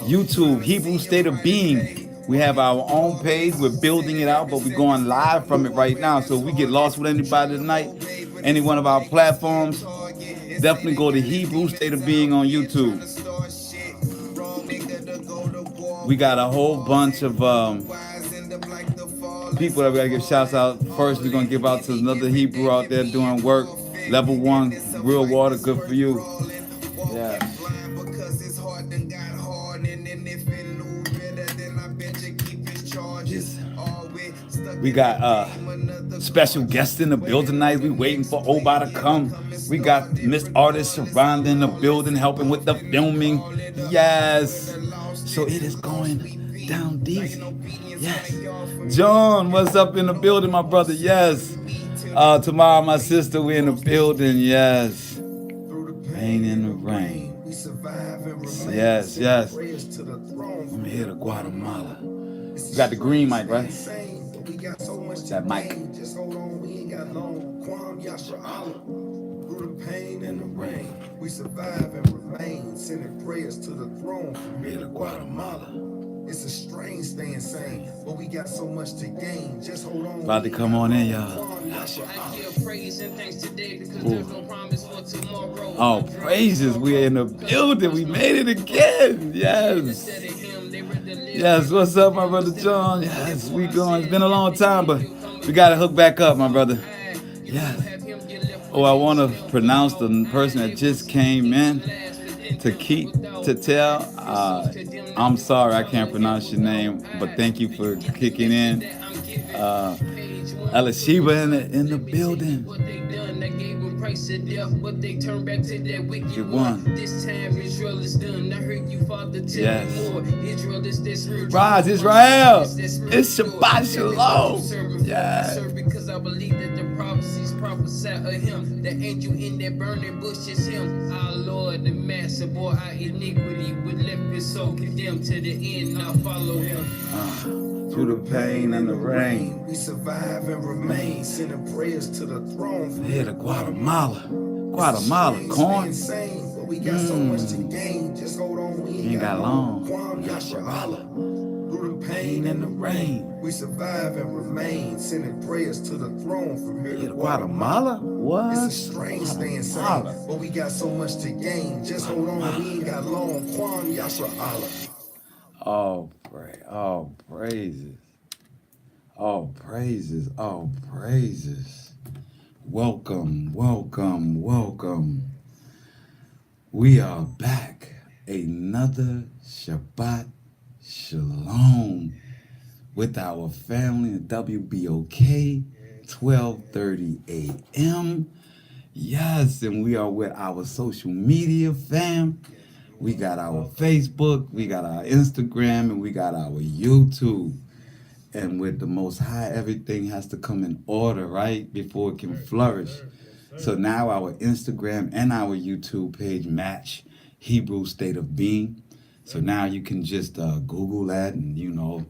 YouTube, Hebrew State of Being. We have our own page. We're building it out, but we're going live from it right now. So if we get lost with anybody tonight, any one of our platforms, definitely go to Hebrew State of Being on YouTube. We got a whole bunch of people that we gotta give shouts out. First, we're gonna give out to another Hebrew out there doing work. Level 1, real water, good for you. Yeah. We got special guests in the building tonight. We waiting for Oba to come. We got Miss Artist surrounding the building, helping with the filming. Yes. So it is going down deep. Yes. John, what's up in the building, my brother? Yes. Tomorrow, my sister, we in the building. Yes. Rain in the rain. Yes, yes. I'm here to Guatemala. You got the green mic, right? That mic. Through the pain and the rain, we survive and remain, sending prayers to the throne from here to Guatemala. It's a strange staying sane, but we got so much to gain. Just hold on. About to come on in, y'all. I give praise and thanks today because there's no promise for tomorrow. Oh, praises. We're in the building. We made it again. Yes. Yes, what's up, my brother John? Yes, we going. It's been a long time, but we got to hook back up, my brother. Yes. Oh, I want to pronounce the person that just came in to tell. I'm sorry, I can't pronounce your name, but thank you for kicking in. Elishiba in the building. But they turn back to that wicked one. This time Israel is done. I heard you, Father, tell me more. Israel is this rise, Israel. It's Shabbat Shalom. Yeah. Because I believe that the prophecies prophesy of him. The angel in that burning bush is him. Our Lord, the Master, bore our iniquity, would left his soul condemned to the end. Now follow him. Through the pain and the rain, we survive and remain, sending prayers to the throne from here to Guatemala. Guatemala, corn. We got so much to gain. Just hold on, we ain't got long. Through the pain and the rain, we survive and remain, sending prayers to the throne from here to Guatemala. What? It's a strange staying sane, but we got so much to gain. Just hold on, we ain't got long. Kwan Yasha Allah. Oh, pray. Oh, praises. Oh, praises. Oh, praises. Welcome, welcome, welcome. We are back. Another Shabbat Shalom with our family at WBOK, 12:30 a.m. Yes, and we are with our social media fam. We got our Facebook, we got our Instagram, and we got our YouTube. And with the Most High, everything has to come in order, right? Before it can flourish. So now our Instagram and our YouTube page match Hebrew State of Being. So now you can just Google that and,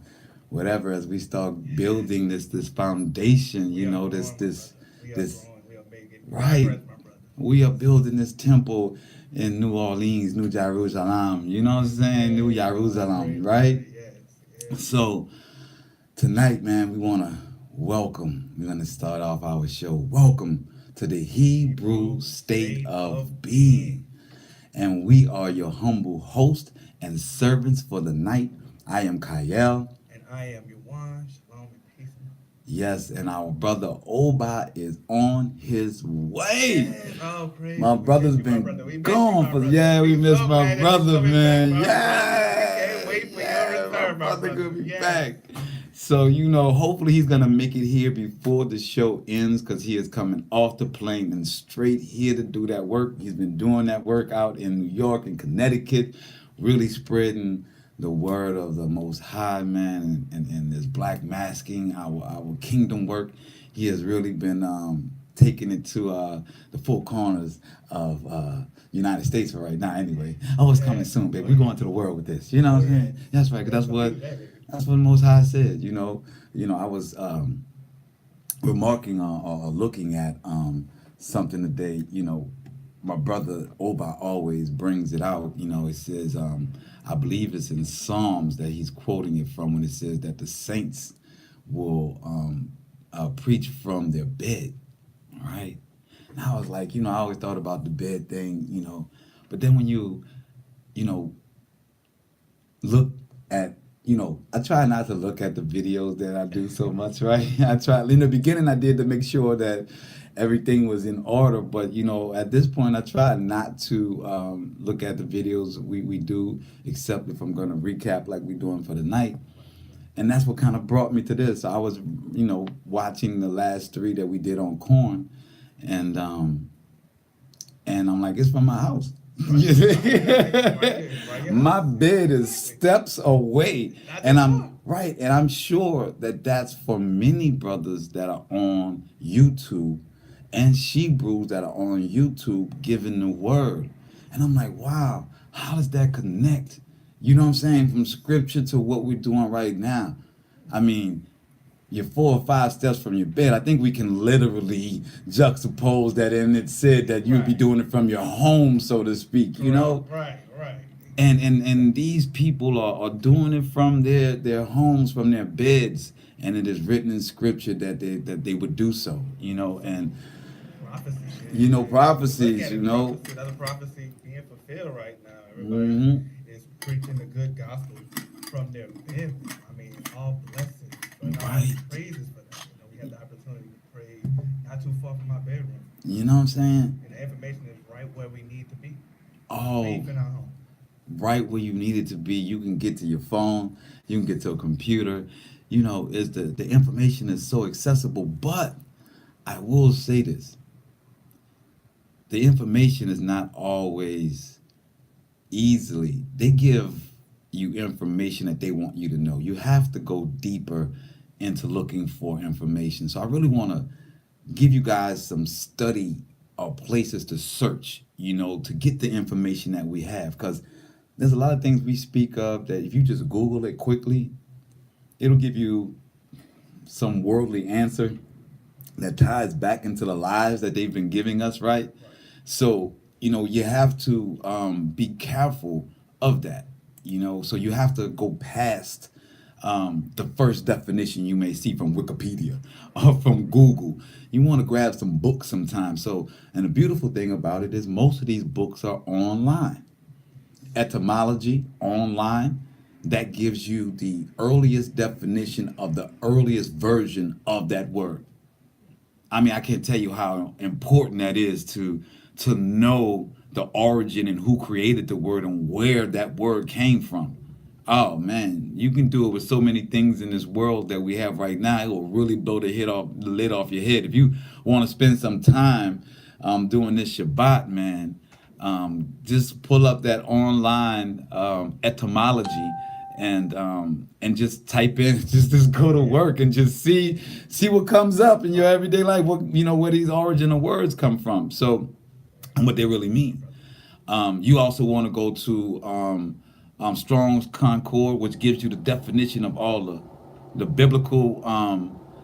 whatever, as we start building this foundation, this, right? We are building this temple in New Orleans, New Jerusalem, you know what I'm saying? New Jerusalem, right? So tonight, man, we're going to start off our show. Welcome to the Hebrew State of Being. And we are your humble host and servants for the night. I am Kyle. And I am Yuan. Shalom and peace. Yes, and our brother Oba is on his way. Yes. Oh, praise. My brother's been gone for we missed my brother, man. Yeah. Can't wait for your return, my brother gonna be back. So, hopefully he's gonna make it here before the show ends, because he is coming off the plane and straight here to do that work. He's been doing that work out in New York and Connecticut, really spreading the word of the Most High, man, and this black masking, our kingdom work. He has really been taking it to the four corners of United States for right now. Anyway, it's coming soon, baby. We're going to the world with this. You know what I'm saying? That's right, because that's what the Most High said. I was remarking or looking at something today. my brother Oba always brings it out. It says, I believe it's in Psalms that he's quoting it from when it says that the saints will preach from their bed, right? And I was like, I always thought about the bed thing, but then when you know, look at, I try not to look at the videos that I do so much, right? I try, in the beginning I did to make sure that everything was in order, but at this point I try not to look at the videos we do, except if I'm going to recap like we're doing for the night. And that's what kind of brought me to this. I was, watching the last 3 that we did on corn, and I'm like, it's from my house. My bed is steps away, and I'm right, and I'm sure that that's for many brothers that are on YouTube and Hebrews that are on YouTube giving the word. And I'm like, wow, how does that connect? You know what I'm saying? From scripture to what we're doing right now. I mean, you're 4 or 5 steps from your bed. I think we can literally juxtapose that, and it said that you'd be doing it from your home, so to speak, Right. And these people are doing it from their homes, from their beds, and it is written in scripture that they would do so, and prophecies, Another prophecy being fulfilled right now. Everybody is preaching the good gospel from their bed. I mean, all blessings, but right. Praises for that. We had the opportunity to pray not too far from my bedroom. You know what I'm saying? And the information is right where we need to be. Oh, safe in our home. Right where you need it to be. You can get to your phone. You can get to a computer. Is the information is so accessible. But I will say this: the information is not always easily. They give you information that they want you to know. You have to go deeper into looking for information. So I really want to give you guys some study or places to search, to get the information that we have, because there's a lot of things we speak of that if you just Google it quickly, it'll give you some worldly answer that ties back into the lives that they've been giving us, right? So, you have to be careful of that, so you have to go past the first definition you may see from Wikipedia or from Google. You want to grab some books sometimes. So, and the beautiful thing about it is most of these books are online. Etymology online, that gives you the earliest definition of the earliest version of that word. I mean, I can't tell you how important that is to know the origin and who created the word and where that word came from. Oh man, you can do it with so many things in this world that we have right now. It will really blow the lid off your head. If you want to spend some time doing this Shabbat, man, just pull up that online etymology and just type in, just go to work and just see what comes up in your everyday life. Where these origin of words come from. So, and what they really mean. You also want to go to Strong's Concord, which gives you the definition of all the biblical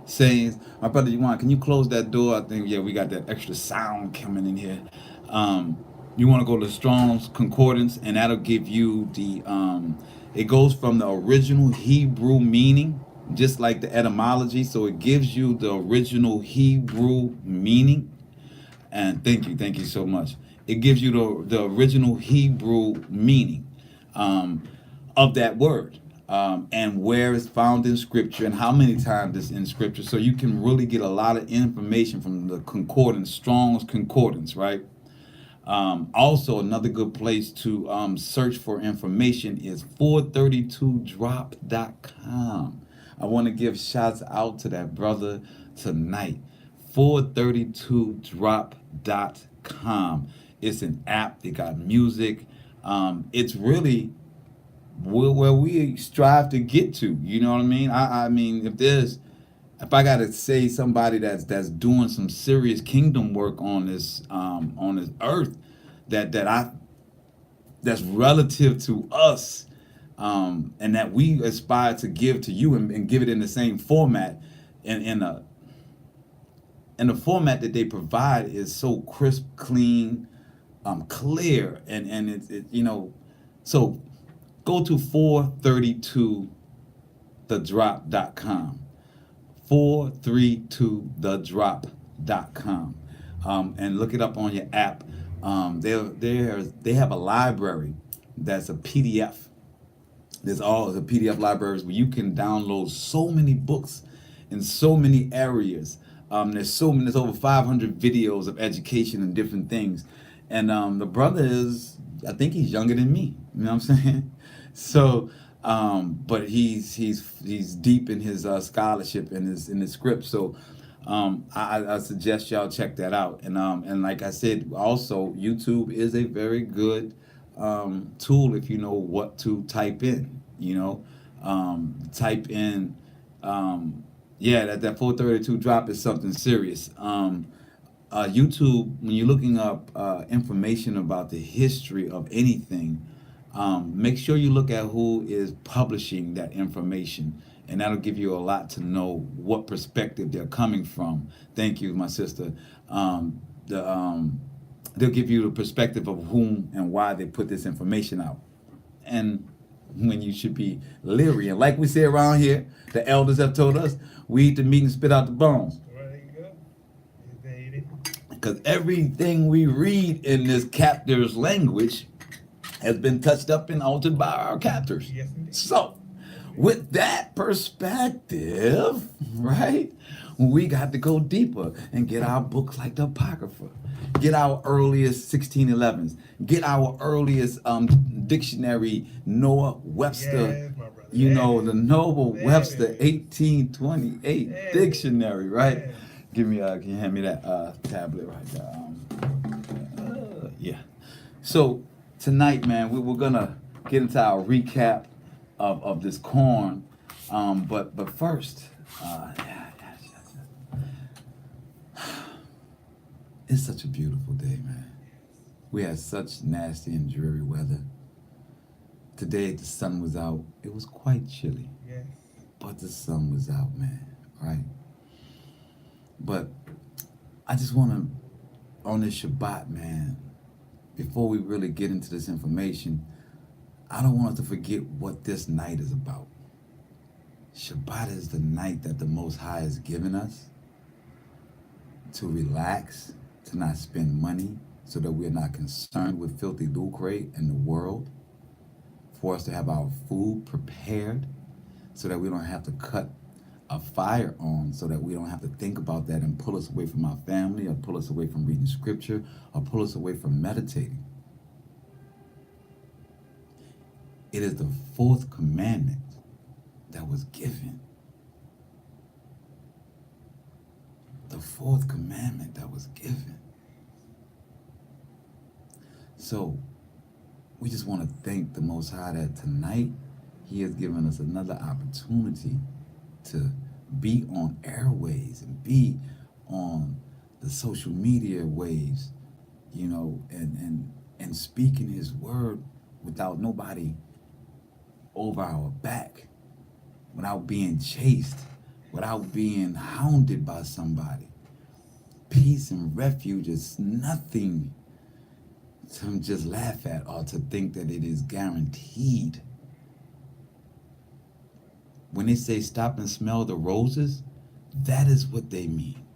sayings. My brother, can you close that door? I think, we got that extra sound coming in here. You want to go to Strong's Concordance, and that'll give you it goes from the original Hebrew meaning, just like the etymology. So it gives you the original Hebrew meaning. And thank you so much. It gives you the original Hebrew meaning of that word, and where it's found in Scripture and how many times it's in Scripture. So you can really get a lot of information from the concordance, Strong's Concordance, right? Also, another good place to search for information is 432drop.com. I want to give shouts out to that brother tonight. 432drop.com. It's an app. They got music. It's really where we strive to get to. You know what I mean? I mean, if I gotta say somebody that's doing some serious kingdom work on this earth, that's relative to us, and that we aspire to give to you and give it in the same format, and the format that they provide is so crisp, clean, clear, and it you know, so go to 432thedrop.com, 432thedrop.com, and look it up on your app. They have a library that's a PDF. There's all the PDF libraries where you can download so many books in so many areas. There's over 500 videos of education and different things, and the brother is, I think he's younger than me. You know what I'm saying? So, but he's deep in his scholarship and his script. So, I suggest y'all check that out. And like I said, also YouTube is a very good tool if you know what to type in. You know, type in. Yeah, that 432 drop is something serious. YouTube, when you're looking up information about the history of anything, make sure you look at who is publishing that information, and that'll give you a lot to know what perspective they're coming from. Thank you, my sister. They'll give you the perspective of whom and why they put this information out, and when you should be leery. And like we say around here, the elders have told us, we eat the meat and spit out the bones. There you go. There it is. Because everything we read in this captor's language has been touched up and altered by our captors. Yes, indeed. So, with that perspective, right, we got to go deeper and get our books like the Apocrypha, get our earliest 1611s, get our earliest dictionary, Noah Webster, Yes, my brother. you know, Yes. the Noah Yes. Webster 1828 Yes. dictionary, right? Yes. Give me, can you hand me that tablet right there? Yeah. So tonight, man, we're gonna get into our recap of this corn, but first, it's such a beautiful day, man. We had such nasty and dreary weather. Today the sun was out. It was quite chilly, Yes. but the sun was out, man. Right? But I just want to, on this Shabbat, man, before we really get into this information, I don't want us to forget what this night is about. Shabbat is the night that the Most High has given us to relax, to not spend money, so that we're not concerned with filthy lucre in the world, for us to have our food prepared, so that we don't have to cut a fire on, so that we don't have to think about that and pull us away from our family, or pull us away from reading scripture, or pull us away from meditating. It is the fourth commandment that was given. The fourth commandment that was given. So we just want to thank the Most High that tonight He has given us another opportunity to be on airways and be on the social media waves, you know, and speaking His word without nobody over our back, without being chased, without being hounded by somebody. Peace and refuge is nothing to just laugh at or to think that it is guaranteed. When they say stop and smell the roses, that is what they mean.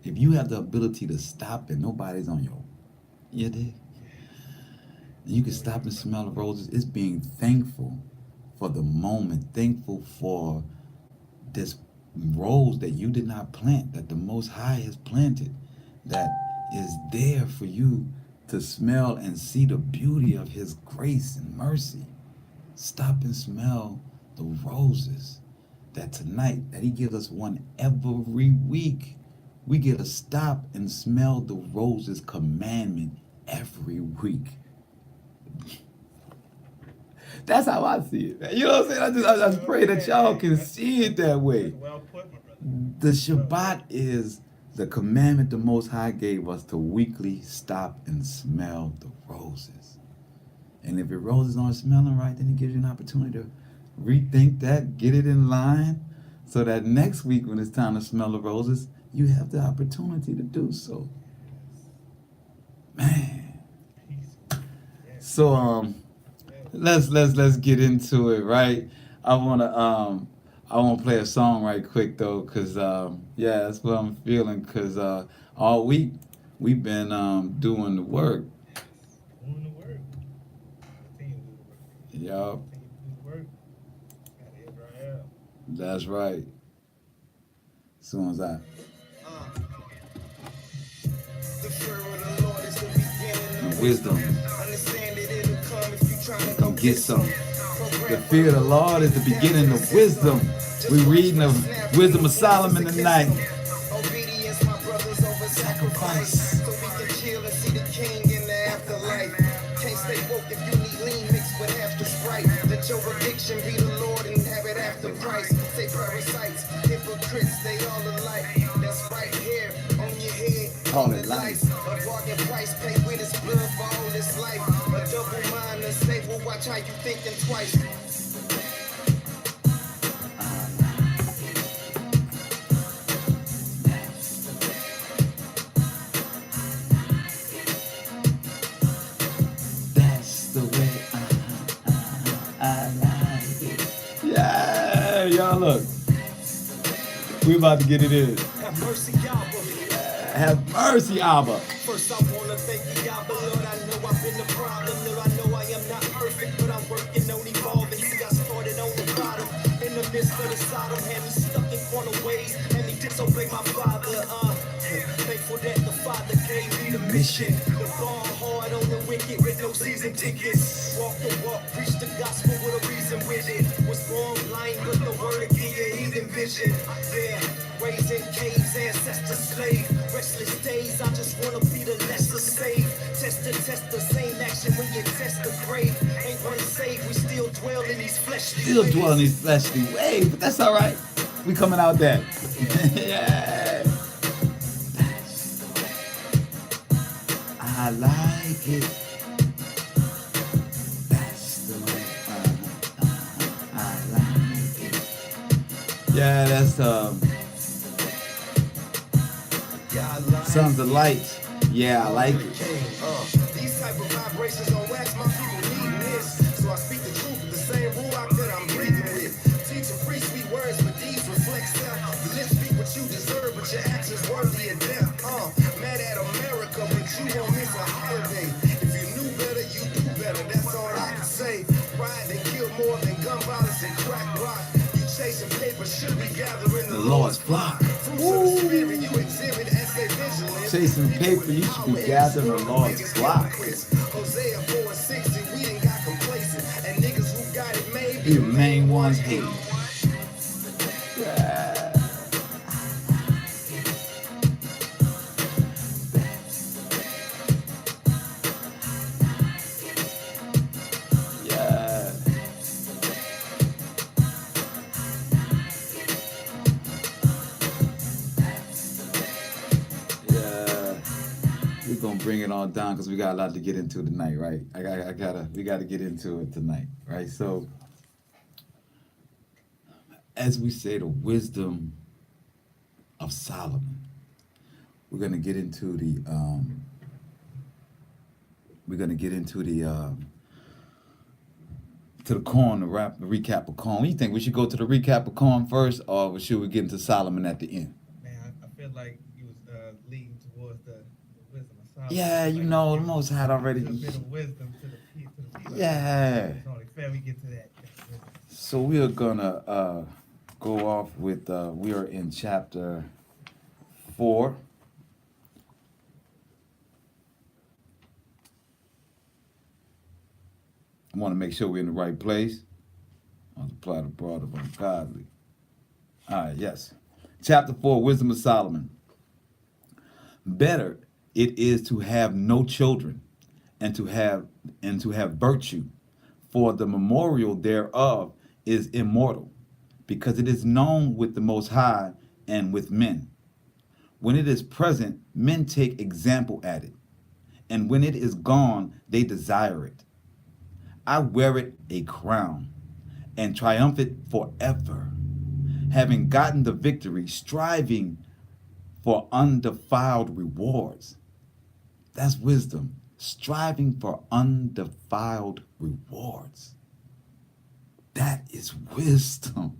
If you have the ability to stop and nobody's on you dig? You can stop and smell the roses. It's being thankful for the moment, thankful for this rose that you did not plant, that the Most High has planted, that is there for you to smell and see the beauty of His grace and mercy. Stop and smell the roses that tonight, that He gives us one every week. We get to stop and smell the roses commandment every week. That's how I see it, man. You know what I'm saying? I just pray that y'all can see it that way. Well put, my brother. The Shabbat is the commandment the Most High gave us to weekly stop and smell the roses. And if your roses aren't smelling right, then He gives you an opportunity to rethink that, get it in line, so that next week when it's time to smell the roses, you have the opportunity to do so. Man, So let's get into it, right? I wanna play a song right quick though, cause yeah, that's what I'm feeling. Cause all week we've been doing the work. Doing the work. Continue to do the work. Yup, Continue to do the work. Got Israel. that's right. As soon as I The fear of the Lord is the beginning and of wisdom Understand that it'll come if you trying to come get some. The fear of the Lord is the beginning of wisdom. We're reading the wisdom of Solomon tonight. Obedience, my brothers, over sacrifice. So we can chill and see the king in the afterlife. Can't stay woke if you need lean mixed with half the Sprite. Let your addiction be the Lord and have it after Christ. Say parasites, hypocrites, they all alike. That's right here on your head. Call it life. A bargain price paid with his blood for all this life. A double mind and say, well, watch how you thinking twice. That's the way I like it. Yeah, y'all look. We about to get it in. Have mercy, Abba. Have mercy, Abba. First, I wanna thank you, Abba, Lord. I know I've been a problem, Lord. I know I am not perfect, but I'm working on evolving. See, I started on the bottom, in the midst of the Sodom, had me stuck in corner ways, and he disobeyed my father. Thankful that the Father gave me the mission. The ball hard on the wicked with no season tickets. Walk the walk, preach the gospel with a reason with it. Was born blind, but the word give you heathen vision. Yeah, raised in caves, ancestor slave. Restless days, I just wanna be the lesser saved. Test the same action when you test the grave. Ain't one saved, we still dwell in these fleshly Still ways. dwelling these fleshly ways, but that's all right. We coming out that. Yeah. I like it. That's the way I like it. Yeah, that's Yeah, I like Sons of Light. Yeah, I like it. These type of vibrations on wax, my people need this. So I speak the truth with the same ruach that I'm breathing with. Teach and preach sweet words, but these reflect self. The lips speak what you deserve, but your actions worthy of death. Mad at America, but you won't miss a holiday. If you knew better, you do better. That's all I can say. Pride they kill more than gun violence and crack rock. You chasing paper, should be gathering The Lord's flock. Fruits of the spirit you exhibit as they vigilant. Chasing paper, you should be gathering the Lord's flock. Hosea 4:60, we done got complacent. And niggas who got it made Be the main ones hating. Yeah. Yeah. Yeah. We're gonna bring it all down because we got a lot to get into tonight, right? We gotta get into it tonight, right? So as we say, the wisdom of Solomon. We're gonna get into the to the corn, the recap of corn. What do you think? We should go to the recap of corn first, or should we get into Solomon at the end? Man, I feel like you was leading towards the wisdom of Solomon. Yeah, you Like, know, the give Most High already. a bit of wisdom to the people. Yeah. It's only fair we get to that wisdom. So we are gonna go off with we are in chapter 4. I want to make sure we're in the right place. Multiply the broad of ungodly. All right, yes. Chapter 4, Wisdom of Solomon. Better it is to have no children and to have virtue, for the memorial thereof is immortal, because it is known with the Most High and with men. When it is present, men take example at it, and when it is gone, they desire it. I wear it a crown and triumph it forever, having gotten the victory, striving for undefiled rewards. That's wisdom. striving for undefiled rewards. That is wisdom.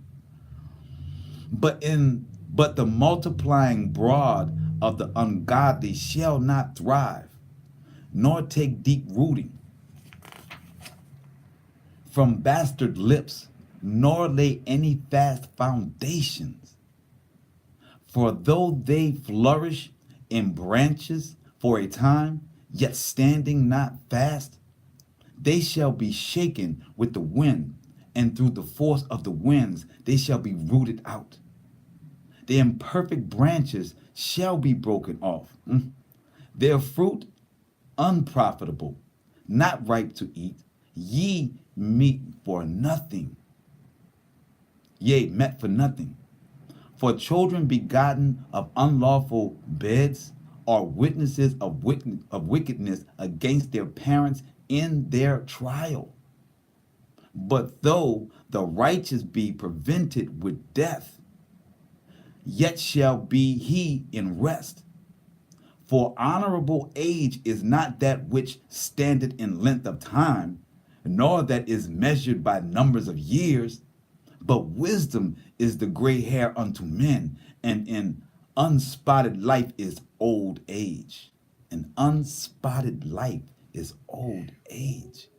But the multiplying broad of the ungodly shall not thrive, nor take deep rooting from bastard lips, nor lay any fast foundations. For though they flourish in branches for a time, yet standing not fast, they shall be shaken with the wind, and through the force of the winds they shall be rooted out. The imperfect branches shall be broken off, their fruit unprofitable, not ripe to eat, ye meet for nothing, yea, met for nothing. For children begotten of unlawful beds are witnesses of wickedness against their parents in their trial. But though the righteous be prevented with death, yet shall be he in rest. For honorable age is not that which standeth in length of time, nor that is measured by numbers of years, but wisdom is the gray hair unto men, and in unspotted life is old age. An unspotted life is old age.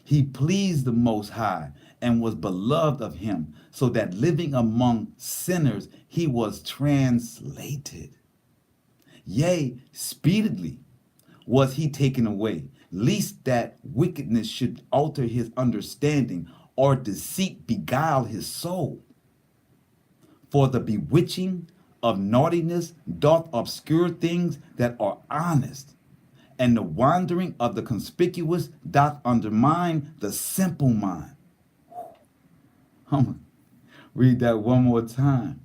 He pleased the Most High and was beloved of him, so that living among sinners he was translated. Yea, speedily was he taken away, lest that wickedness should alter his understanding, or deceit beguile his soul. For the bewitching of naughtiness doth obscure things that are honest, and the wandering of the conspicuous doth undermine the simple mind. I'm gonna read that one more time.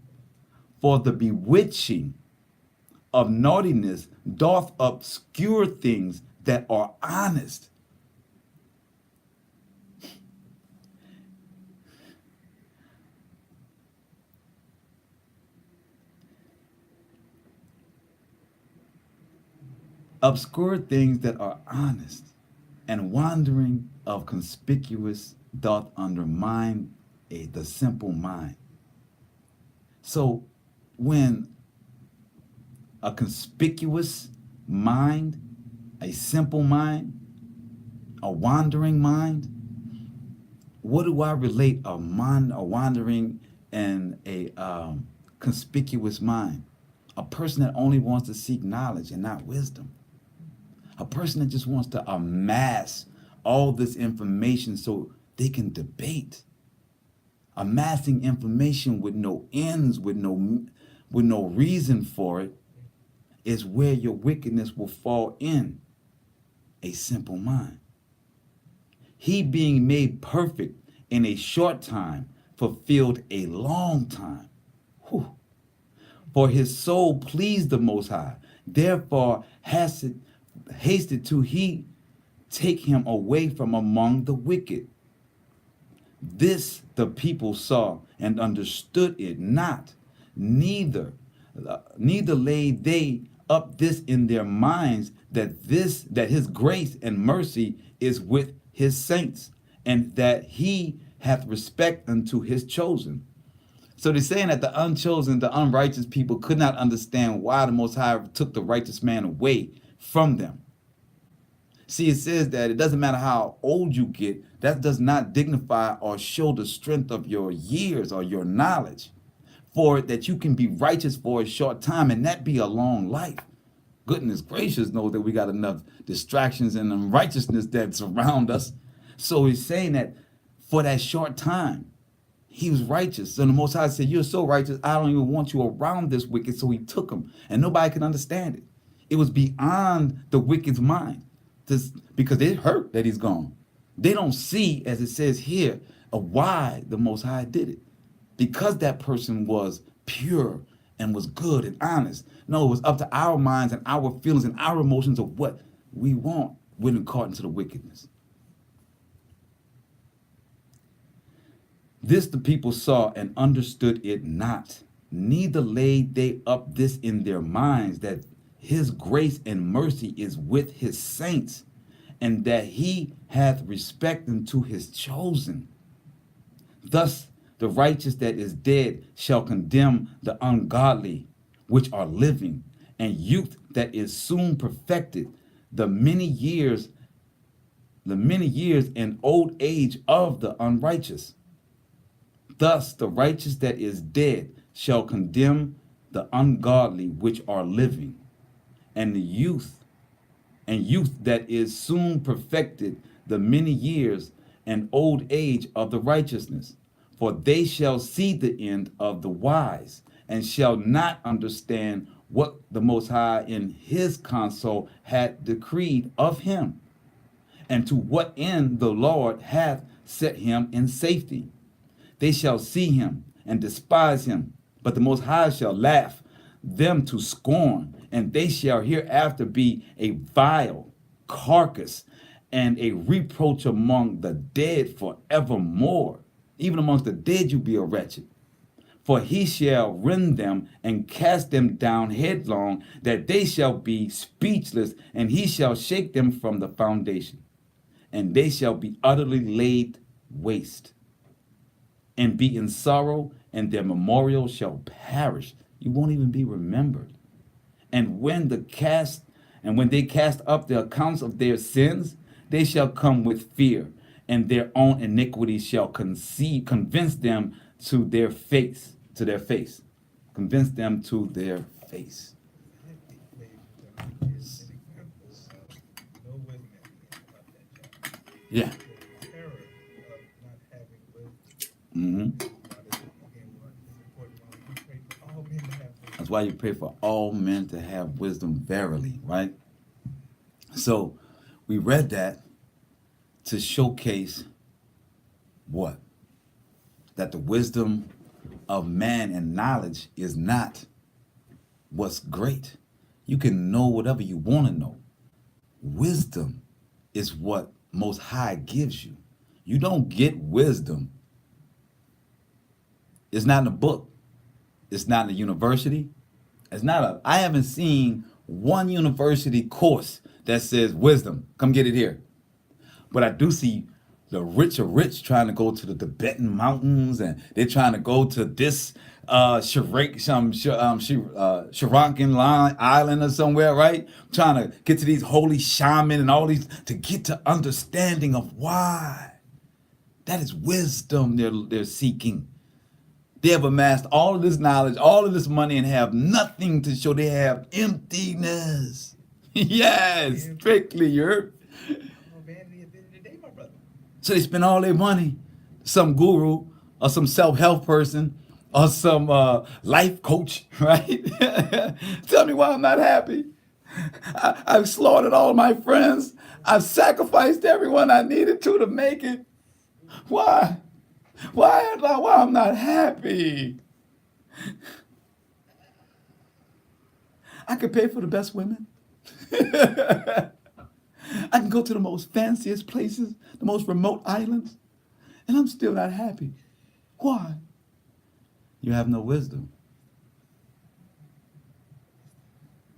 For the bewitching of naughtiness doth obscure things that are honest. Obscure things that are honest, and wandering of conspicuous doth undermine the simple mind. So when a conspicuous mind, a simple mind, a wandering mind, what do I relate a wandering and a conspicuous mind? A person that only wants to seek knowledge and not wisdom. A person that just wants to amass all this information so they can debate. Amassing information with no ends, with no reason for it, is where your wickedness will fall in. A simple mind. He being made perfect in a short time fulfilled a long time. Whew. For his soul pleased the Most High, therefore hasted to he take him away from among the wicked. This the people saw and understood it not, neither laid they up this in their minds, that his grace and mercy is with his saints, and that he hath respect unto his chosen. So they're saying that the unchosen, the unrighteous people could not understand why the Most High took the righteous man away from them. See, it says that it doesn't matter how old you get, that does not dignify or show the strength of your years or your knowledge. For that you can be righteous for a short time and that be a long life. Goodness gracious knows that we got enough distractions and unrighteousness that surround us. So he's saying that for that short time, he was righteous. So the Most High said, you're so righteous, I don't even want you around this wicked. So he took him, and nobody could understand it. It was beyond the wicked's mind, because it hurt that he's gone. They don't see, as it says here, why the Most High did it. Because that person was pure and was good and honest. No, it was up to our minds and our feelings and our emotions of what we want when caught into the wickedness. This the people saw and understood it not, neither laid they up this in their minds, that his grace and mercy is with his saints, and that he hath respect unto his chosen. Thus the righteous that is dead shall condemn the ungodly, which are living, and youth that is soon perfected, the many years and old age of the unrighteous. Thus the righteous that is dead shall condemn the ungodly which are living, and youth that is soon perfected, the many years and old age of the righteousness. For they shall see the end of the wise, and shall not understand what the Most High in his counsel had decreed of him, and to what end the Lord hath set him in safety. They shall see him and despise him, but the Most High shall laugh them to scorn, and they shall hereafter be a vile carcass and a reproach among the dead forevermore. Even amongst the dead you be a wretched. For he shall rend them and cast them down headlong, that they shall be speechless, and he shall shake them from the foundation, and they shall be utterly laid waste, and be in sorrow, and their memorial shall perish. You won't even be remembered. And when they cast up the accounts of their sins, they shall come with fear, and their own iniquity shall convince them to their face. Convince them to their face. Yeah. That's why you pray for all men to have wisdom verily, right? So we read that to showcase what? That the wisdom of man and knowledge is not what's great. You can know whatever you want to know. Wisdom is what Most High gives you. You don't get wisdom. It's not in a book. It's not in a university. I haven't seen one university course that says wisdom. Come get it here. But I do see the rich are rich trying to go to the Tibetan mountains, and they're trying to go to this Sri Lankan island or somewhere, right? Trying to get to these holy shaman and all these to get to understanding of why. That is wisdom they're seeking. They have amassed all of this knowledge, all of this money, and have nothing to show. They have emptiness. Yes, strictly, you're. So they spend all their money, some guru or some self-help person or some life coach, right? Tell me why I'm not happy. I've slaughtered all my friends. I've sacrificed everyone I needed to make it. Why? Why I'm not happy? I could pay for the best women. I can go to the most fanciest places, the most remote islands, and I'm still not happy. Why? You have no wisdom.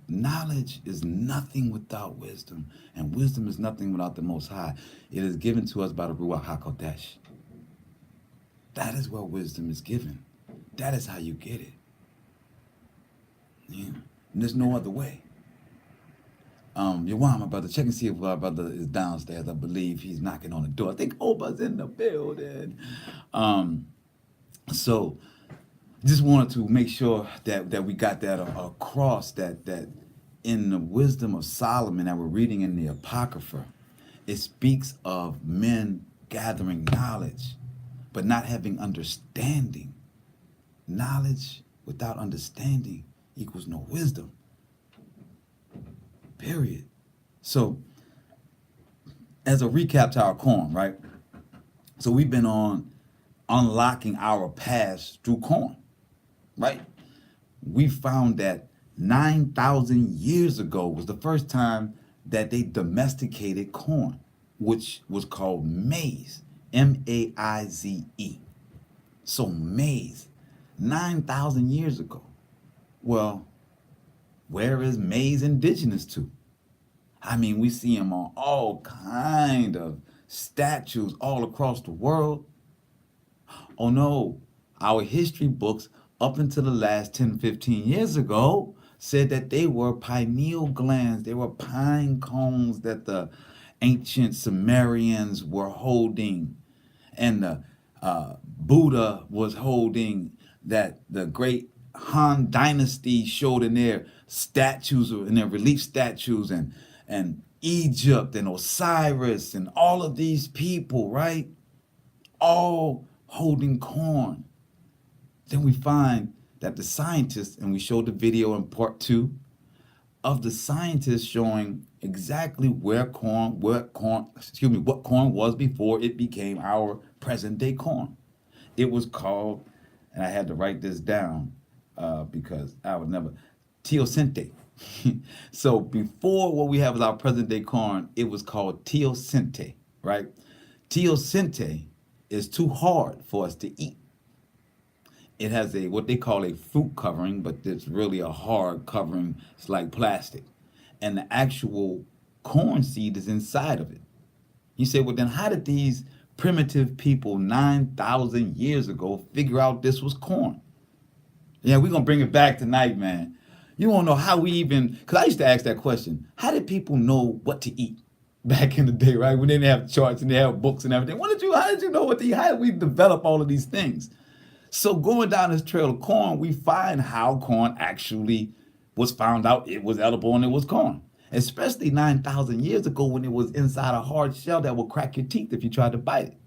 Knowledge is nothing without wisdom, and wisdom is nothing without the Most High. It is given to us by the Ruach HaKodesh. That is where wisdom is given. That is how you get it. Yeah. And there's no other way. Yawan, my brother, check and see if our brother is downstairs. I believe he's knocking on the door. I think Oba's in the building. So just wanted to make sure that we got that across, that in the wisdom of Solomon that we're reading in the Apocrypha, it speaks of men gathering knowledge, but not having understanding. Knowledge without understanding equals no wisdom. Period. So, as a recap to our corn, right? So we've been on unlocking our past through corn, right? We found that 9,000 years ago was the first time that they domesticated corn, which was called maize, M-A-I-Z-E. So maize, 9,000 years ago. Well, Where is maize indigenous to? I mean, we see them on all kind of statues all across the world. Oh no, our history books up until the last 10, 15 years ago said that they were pineal glands. They were pine cones that the ancient Sumerians were holding, and the Buddha was holding, that the great Han dynasty showed in their statues, in their relief statues, and Egypt and Osiris and all of these people, right? All holding corn. Then we find that the scientists, and we showed the video in part 2 of the scientists showing exactly what corn was before it became our present day corn. It was called, and I had to write this down because I would never, teosinte. So before what we have as our present day corn, it was called teosinte, right? Teosinte is too hard for us to eat. It has a what they call a fruit covering, but it's really a hard covering. It's like plastic. And the actual corn seed is inside of it. You say, well, then how did these primitive people 9,000 years ago figure out this was corn? Yeah, we're going to bring it back tonight, man. You won't know how we even, because I used to ask that question. How did people know what to eat back in the day, right? When they didn't have charts and they have books and everything. How did you know what to eat? How did we develop all of these things? So going down this trail of corn, we find how corn actually was found out it was edible and it was corn. Especially 9,000 years ago when it was inside a hard shell that would crack your teeth if you tried to bite it.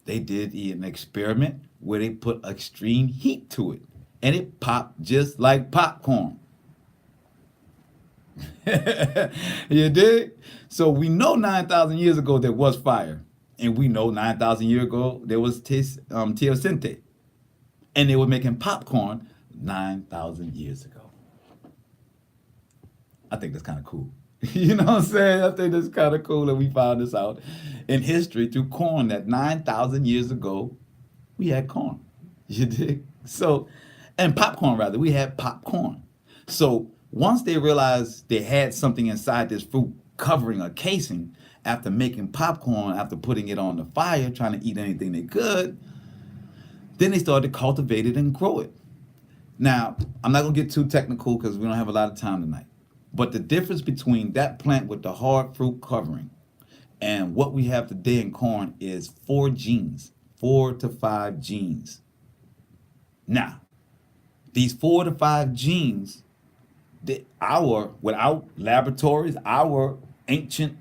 They did an experiment where they put extreme heat to it and it popped just like popcorn. You dig? So we know 9,000 years ago there was fire. And we know 9,000 years ago there was teosinte. And they were making popcorn 9,000 years ago. I think that's kind of cool. You know what I'm saying? I think that's kind of cool that we found this out in history through corn, that 9,000 years ago we had corn. You dig? So, and popcorn rather, we had popcorn. So once they realized they had something inside this fruit covering or casing, after making popcorn, after putting it on the fire, trying to eat anything they could, then they started to cultivate it and grow it. Now, I'm not going to get too technical because we don't have a lot of time tonight. But the difference between that plant with the hard fruit covering and what we have today in corn is 4 genes, 4 to 5 genes. Now, these 4 to 5 genes, without laboratories, our ancient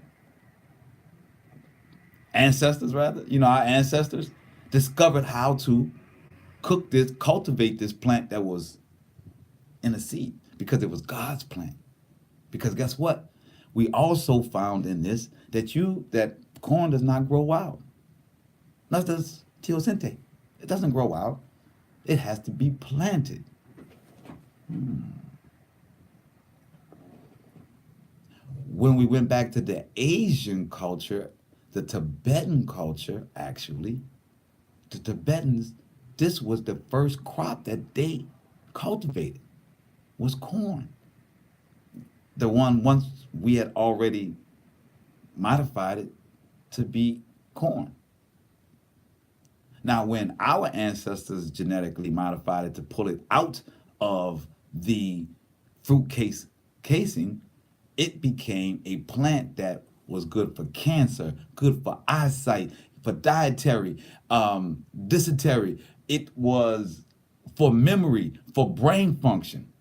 ancestors, our ancestors discovered how to cultivate this plant that was in a seed because it was God's plant. Because guess what? We also found in this that corn does not grow wild. Not does teosinte. It doesn't grow wild. It has to be planted. When we went back to the Asian culture, the Tibetan culture, actually, the Tibetans, this was the first crop that they cultivated, was corn. The one once we had already modified it to be corn. Now, when our ancestors genetically modified it to pull it out of the fruit casing, it became a plant that was good for cancer, good for eyesight, for dietary, dysentery. It was for memory, for brain function.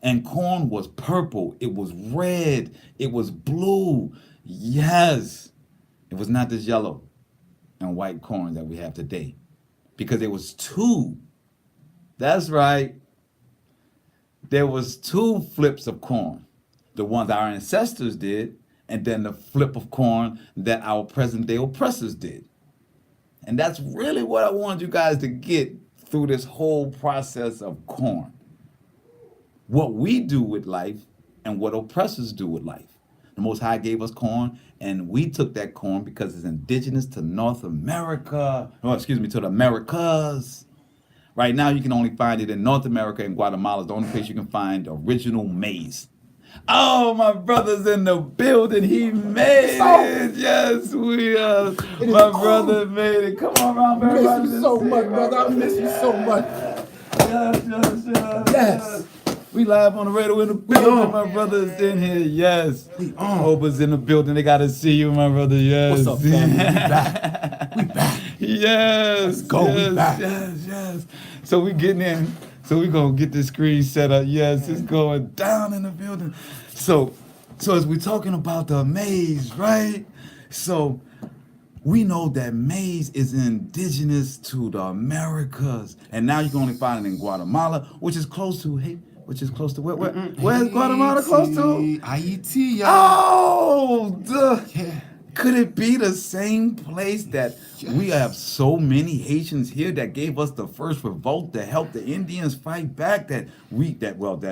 And corn was purple, it was red, it was blue. Yes, it was not this yellow and white corn that we have today. Because there was 2. That's right. There was 2 flips of corn. The ones our ancestors did, and then the flip of corn that our present day oppressors did. And that's really what I want you guys to get through this whole process of corn. What we do with life and what oppressors do with life. The Most High gave us corn, and we took that corn because it's indigenous to North America, to the Americas, Right now, you can only find it in North America and Guatemala. It's the only place you can find original maize. Oh, my brother's in the building. He made it. Yes, we are. My brother made it. Come on, round, I everybody. miss you so much, brother. I miss you so much. Yes. We live on the radio in the building. My brother's in here. Yes. Oba's in the building. They got to see you, my brother. Yes. What's up, family? We back. We back. Yes. Let's go. Yes, We back. yes. So we getting in. So we gonna get this screen set up. Yes, it's going down in the building. So as we're talking about the maize, right? So we know that maize is indigenous to the Americas, and now you can only find it in Guatemala, which is close to where's Guatemala close to? Haiti, y'all. Oh, Yeah. could it be the same place that we have so many Haitians here that gave us the first revolt to help the Indians fight back that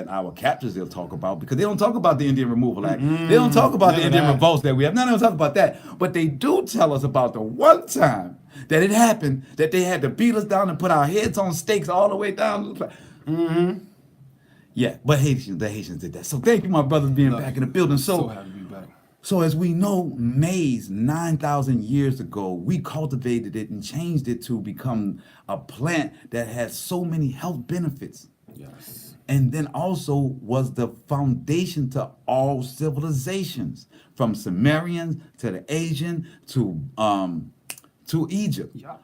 our captors they'll talk about, because they don't talk about the Indian Removal Act. They don't talk about the Indian revolts that we have. None of them talk about that. But they do tell us about the one time that it happened, that they had to beat us down and put our heads on stakes all the way down. Yeah, but the Haitians did that. So thank you, my brothers, being back in the building. So happy to be back. So as we know, maize 9,000 years ago, we cultivated it and changed it to become a plant that has so many health benefits. Yes. And then also was the foundation to all civilizations, from Sumerians to the Asian to Egypt. Yeah.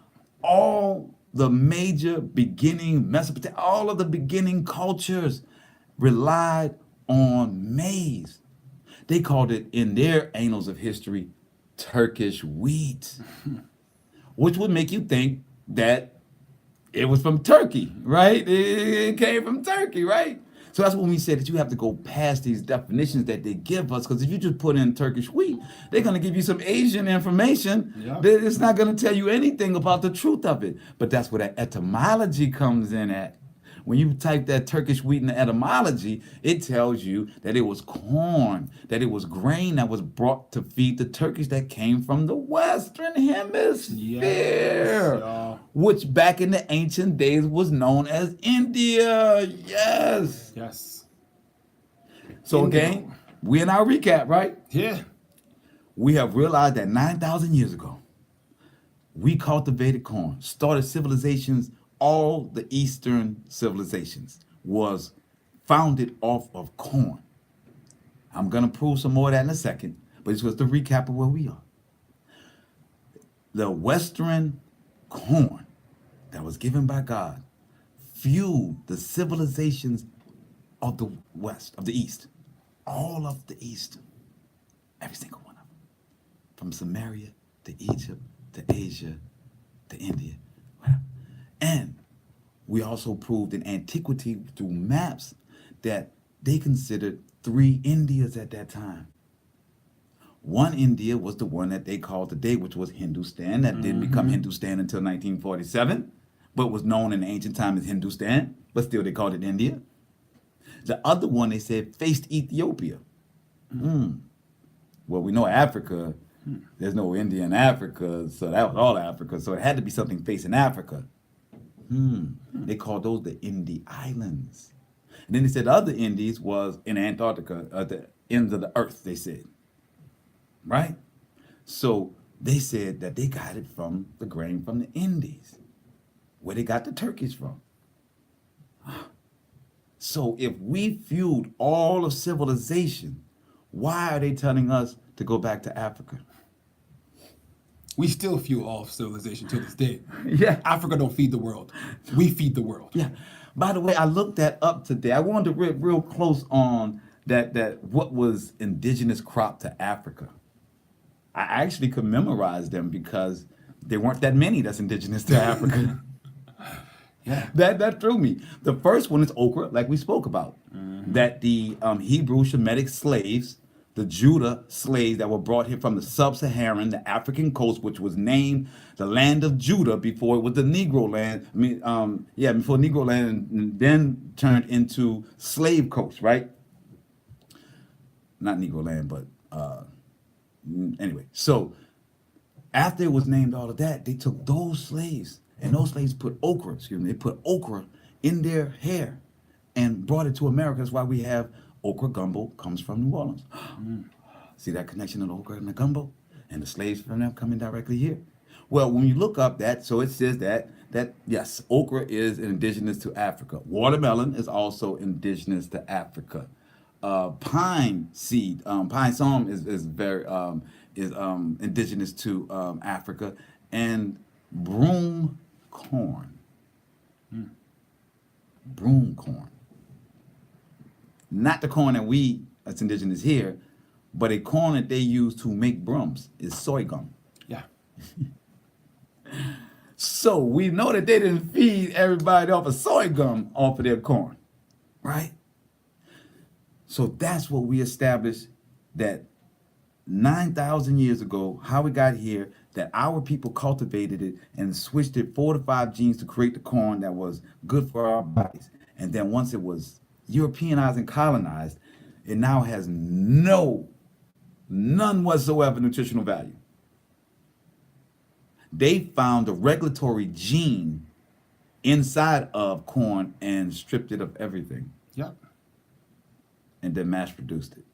All the major beginning Mesopotamia, all of the beginning cultures relied on maize. They called it, in their annals of history, Turkish wheat, which would make you think that it was from Turkey, right? It came from Turkey, right? So that's when we said that you have to go past these definitions that they give us, because if you just put in Turkish wheat, they're going to give you some Asian information. Yeah. It's not going to tell you anything about the truth of it. But that's where that etymology comes in at. When you type that Turkish wheat in the etymology, it tells you that it was corn, that it was grain that was brought to feed the Turkish that came from the Western Hemisphere, y'all. which back in the ancient days was known as India. Yes. Yes. So India. again, we in our recap, right? Yeah. We have realized that 9,000 years ago, we cultivated corn, started civilizations. All the Eastern civilizations was founded off of corn. I'm going to prove some more of that in a second, but it's just a recap of where we are. The Western corn that was given by God fueled the civilizations of the West, of the East. All of the East. Every single one of them. From Samaria to Egypt to Asia to India, whatever. And we also proved in antiquity through maps that they considered 3 Indias at that time. One India was the one that they called today, which was Hindustan. That didn't become Hindustan until 1947, but was known in the ancient time as Hindustan, but still they called it India. The other one, they said, faced Ethiopia. Well, we know Africa, there's no India in Africa, so that was all Africa, so it had to be something facing Africa. They called those the Indie Islands. And then they said the other Indies was in Antarctica, at the ends of the earth, they said. Right? So they said that they got it from the grain from the Indies, where they got the Turkish from. So if we fueled all of civilization, why are they telling us to go back to Africa? We still fuel all of civilization to this day. Yeah. Africa don't feed the world. We feed the world. Yeah. By the way, I looked that up today. I wanted to read real close on that what was indigenous crop to Africa. I actually could memorize them because there weren't that many that's indigenous to Africa. Yeah. That threw me. The first one is okra, like we spoke about. That the Hebrew Shemitic slaves, the Judah slaves that were brought here from the sub-Saharan, the African coast, which was named the land of Judah before it was the Negro land. Before Negro land, and then turned into slave coast, right? Not Negro land, but anyway. So after it was named all of that, they took those slaves And those slaves put okra, they put okra in their hair and brought it to America. That's why we have okra gumbo comes from New Orleans. See that connection of the okra and the gumbo? And the slaves from them coming directly here. Well, when you look up that, so it says that yes, okra is indigenous to Africa. Watermelon is also indigenous to Africa. Pine seed, pine palm is very indigenous to Africa, and broom corn. Broom corn. Not the corn that's indigenous here, but a corn that they use to make brooms is sorghum. Yeah. So we know that they didn't feed everybody off of sorghum off of their corn, right? So that's what we established, that 9,000 years ago, how we got here, that our people cultivated it and switched it 4 to 5 genes to create the corn that was good for our bodies. And then once it was Europeanized and colonized, it now has none whatsoever nutritional value. They found the regulatory gene inside of corn and stripped it of everything. Yep. And then mass produced it.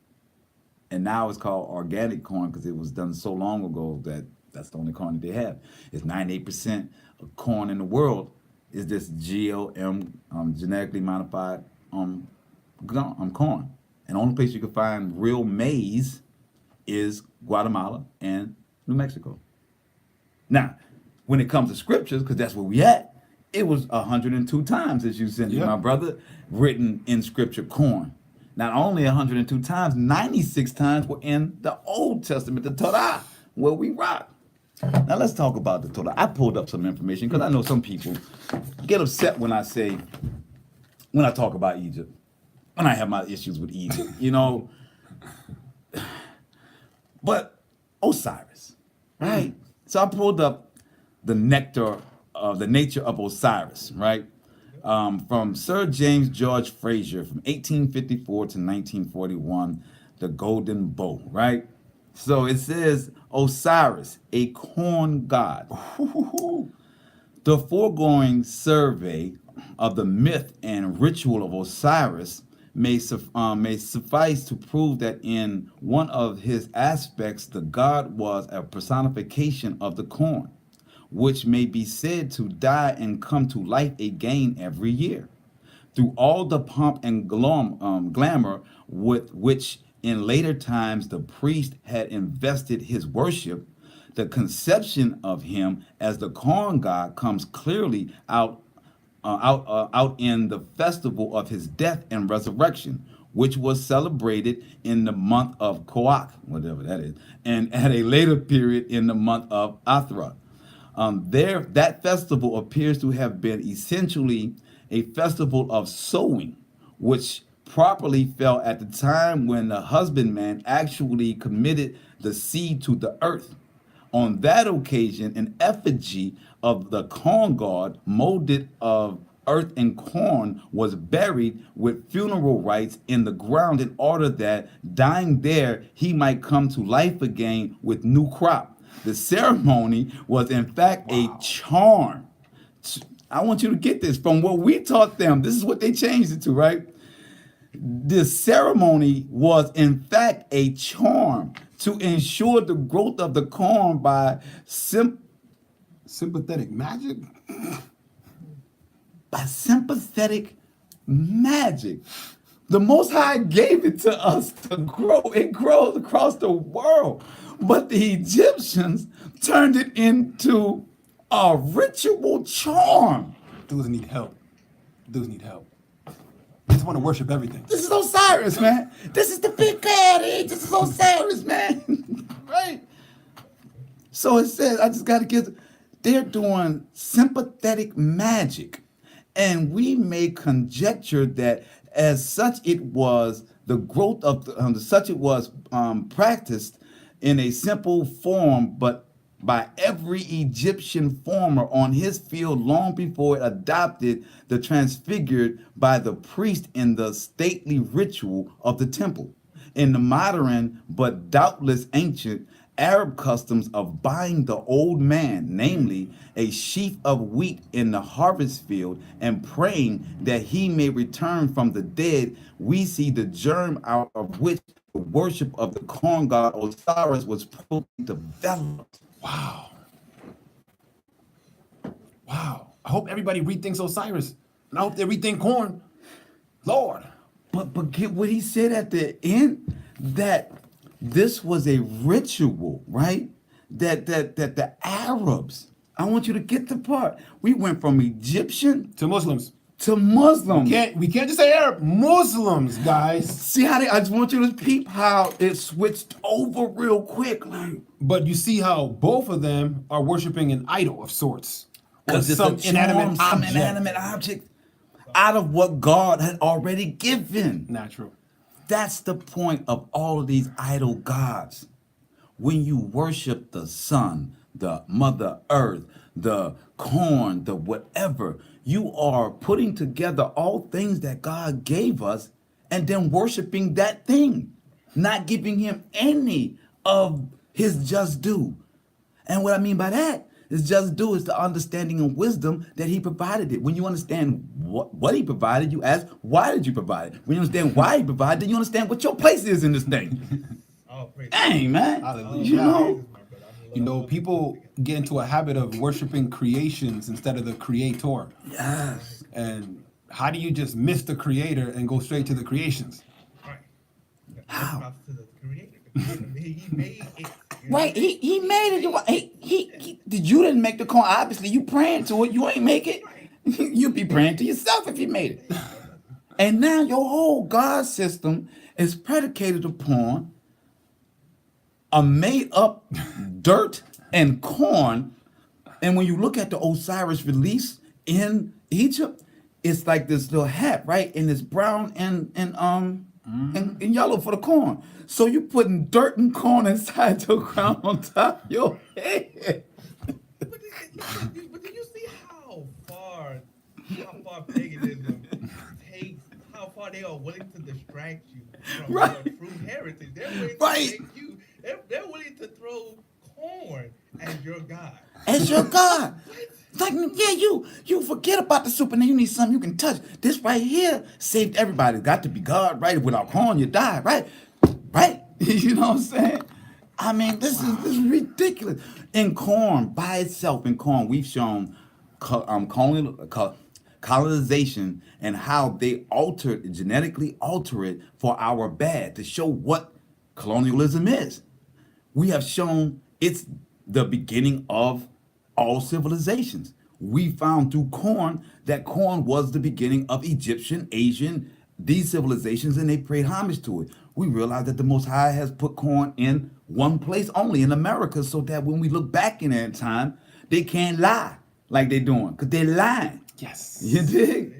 And now it's called organic corn because it was done so long ago that that's the only corn that they have. It's 98% of corn in the world is this GM, genetically modified corn. And the only place you can find real maize is Guatemala and New Mexico. Now, when it comes to scriptures, because that's where we at, it was 102 times, as you said, my brother, written in scripture, corn. Not only 102 times, 96 times were in the Old Testament, the Torah, where we rock. Now let's talk about the Torah. I pulled up some information because I know some people get upset when I talk about Egypt, when I have my issues with Egypt, But Osiris, right? So I pulled up the nature of Osiris, right? From Sir James George Fraser from 1854 to 1941, The Golden Bow, right? So it says Osiris, a corn god. The foregoing survey of the myth and ritual of Osiris may suffice to prove that in one of his aspects, the god was a personification of the corn, which may be said to die and come to life again every year. Through all the pomp and glamour with which in later times the priest had invested his worship, the conception of him as the corn god comes clearly out in the festival of his death and resurrection, which was celebrated in the month of Koach, whatever that is, and at a later period in the month of Athra. That festival appears to have been essentially a festival of sowing, which properly fell at the time when the husbandman actually committed the seed to the earth. On that occasion, an effigy of the corn god, molded of earth and corn, was buried with funeral rites in the ground in order that, dying there, he might come to life again with new crop. The ceremony was in fact a charm. I want you to get this from what we taught them. This is what they changed it to, right? The ceremony was in fact a charm to ensure the growth of the corn by Sympathetic magic? By sympathetic magic. The Most High gave it to us to grow. It grows across the world. But the Egyptians turned it into a ritual charm. Dudes need help. Dudes need help. They just want to worship everything. This is Osiris, man. This is the big god. This is Osiris, man. Right? So it says, I just got to get, they're doing sympathetic magic. And we may conjecture that as such it was the growth of, such it was practiced in a simple form, but by every Egyptian farmer on his field long before it adopted the transfigured by the priest in the stately ritual of the temple. In the modern, but doubtless ancient, Arab customs of buying the old man, namely a sheaf of wheat in the harvest field, and praying that he may return from the dead, we see the germ out of which the worship of the corn god Osiris was probably developed. Wow. Wow. I hope everybody rethinks Osiris. And I hope they rethink corn. Lord. But get what he said at the end, that this was a ritual, right? That the Arabs, I want you to get the part. We went from Egyptian To Muslims. to Muslim. We can't just say Arab. Muslims, guys. See how I just want you to peep how it switched over real quick, like, But you see how both of them are worshiping an idol of sorts. Or because it's some some inanimate inanimate object. object out of what God had already given. Natural. That's the point of all of these idol gods. When you worship the sun, the mother earth, the corn, the whatever, you are putting together all things that God gave us and then worshiping that thing, not giving him any of his just due. And what I mean by that is just due is the understanding and wisdom that he provided it. When you understand what he provided, you ask, why did you provide it? When you understand why he provided, then you understand what your place is in this thing. Oh, praise Dang, man. Hallelujah. You know? You know, people get into a habit of worshiping creations instead of the creator. Yes. And how do you just miss the creator and go straight to the creations? Right. How? Props to the creator. He made it. Right, he made it. He didn't make the corn. Obviously, you praying to it. You ain't make it. You be praying to yourself if you made it. And now your whole God system is predicated upon a made up dirt and corn. And when you look at the Osiris release in Egypt, it's like this little hat, right? And it's brown and yellow for the corn. So you putting dirt and corn inside your crown on top of your head. But do you see how far paganism takes, how far they are willing to distract you from Right. your true heritage? They're willing Right. to make you, they're willing to throw corn as your God. As your God. It's like, yeah, you forget about the super, and you need something you can touch. This right here saved everybody. Got to be God, right? Without corn, you die, right? Right? You know what I'm saying? I mean, this is ridiculous. In corn, by itself, we've shown colonization and how they genetically alter it for our bad to show what colonialism is. We have shown it's the beginning of all civilizations. We found through corn that corn was the beginning of Egyptian, Asian, these civilizations, and they paid homage to it. We realized that the Most High has put corn in one place only, in America, so that when we look back in that time, they can't lie like they're doing, because they're lying. Yes. You dig?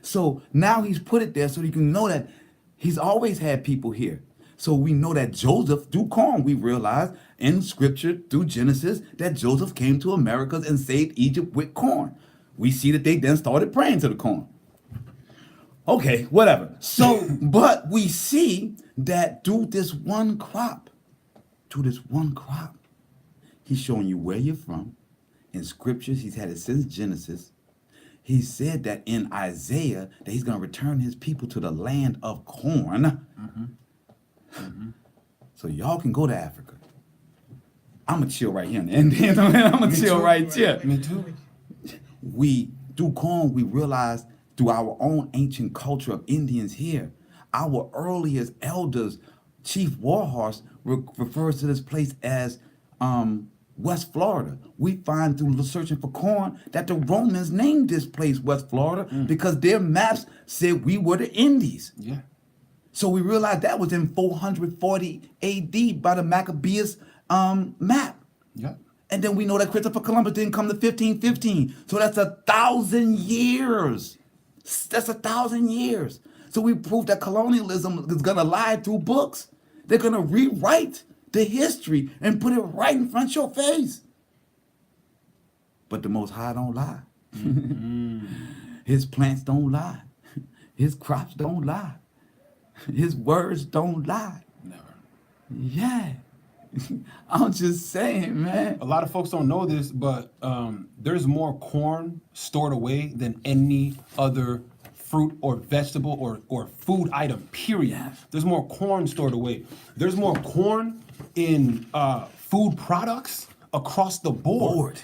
So now he's put it there so you can know that he's always had people here. So we know that Joseph, through corn, we realize in scripture, through Genesis, that Joseph came to Americas and saved Egypt with corn. We see that they then started praying to the corn. Okay, whatever. So, but we see that through this one crop, he's showing you where you're from. In scriptures, he's had it since Genesis. He said that in Isaiah that he's going to return his people to the land of corn. So y'all can go to Africa. I'm going to chill right here. And then I'm going to chill right here. Me too. Through corn, we realized through our own ancient culture of Indians here, our earliest elders, Chief Warhorse, refers to this place as West Florida. We find through searching for corn that the Romans named this place West Florida because their maps said we were the Indies. Yeah. So we realized that was in 440 AD by the Maccabees map. Yeah. And then we know that Christopher Columbus didn't come to 1515. So that's 1,000 years. That's 1,000 years. So we proved that colonialism is going to lie through books. They're going to rewrite the history and put it right in front of your face. But the Most High don't lie. His plants don't lie. His crops don't lie. His words don't lie. Never. Yeah. I'm just saying, man. A lot of folks don't know this, but there's more corn stored away than any other fruit or vegetable or food item, period. There's more corn stored away. There's more corn in food products across the board.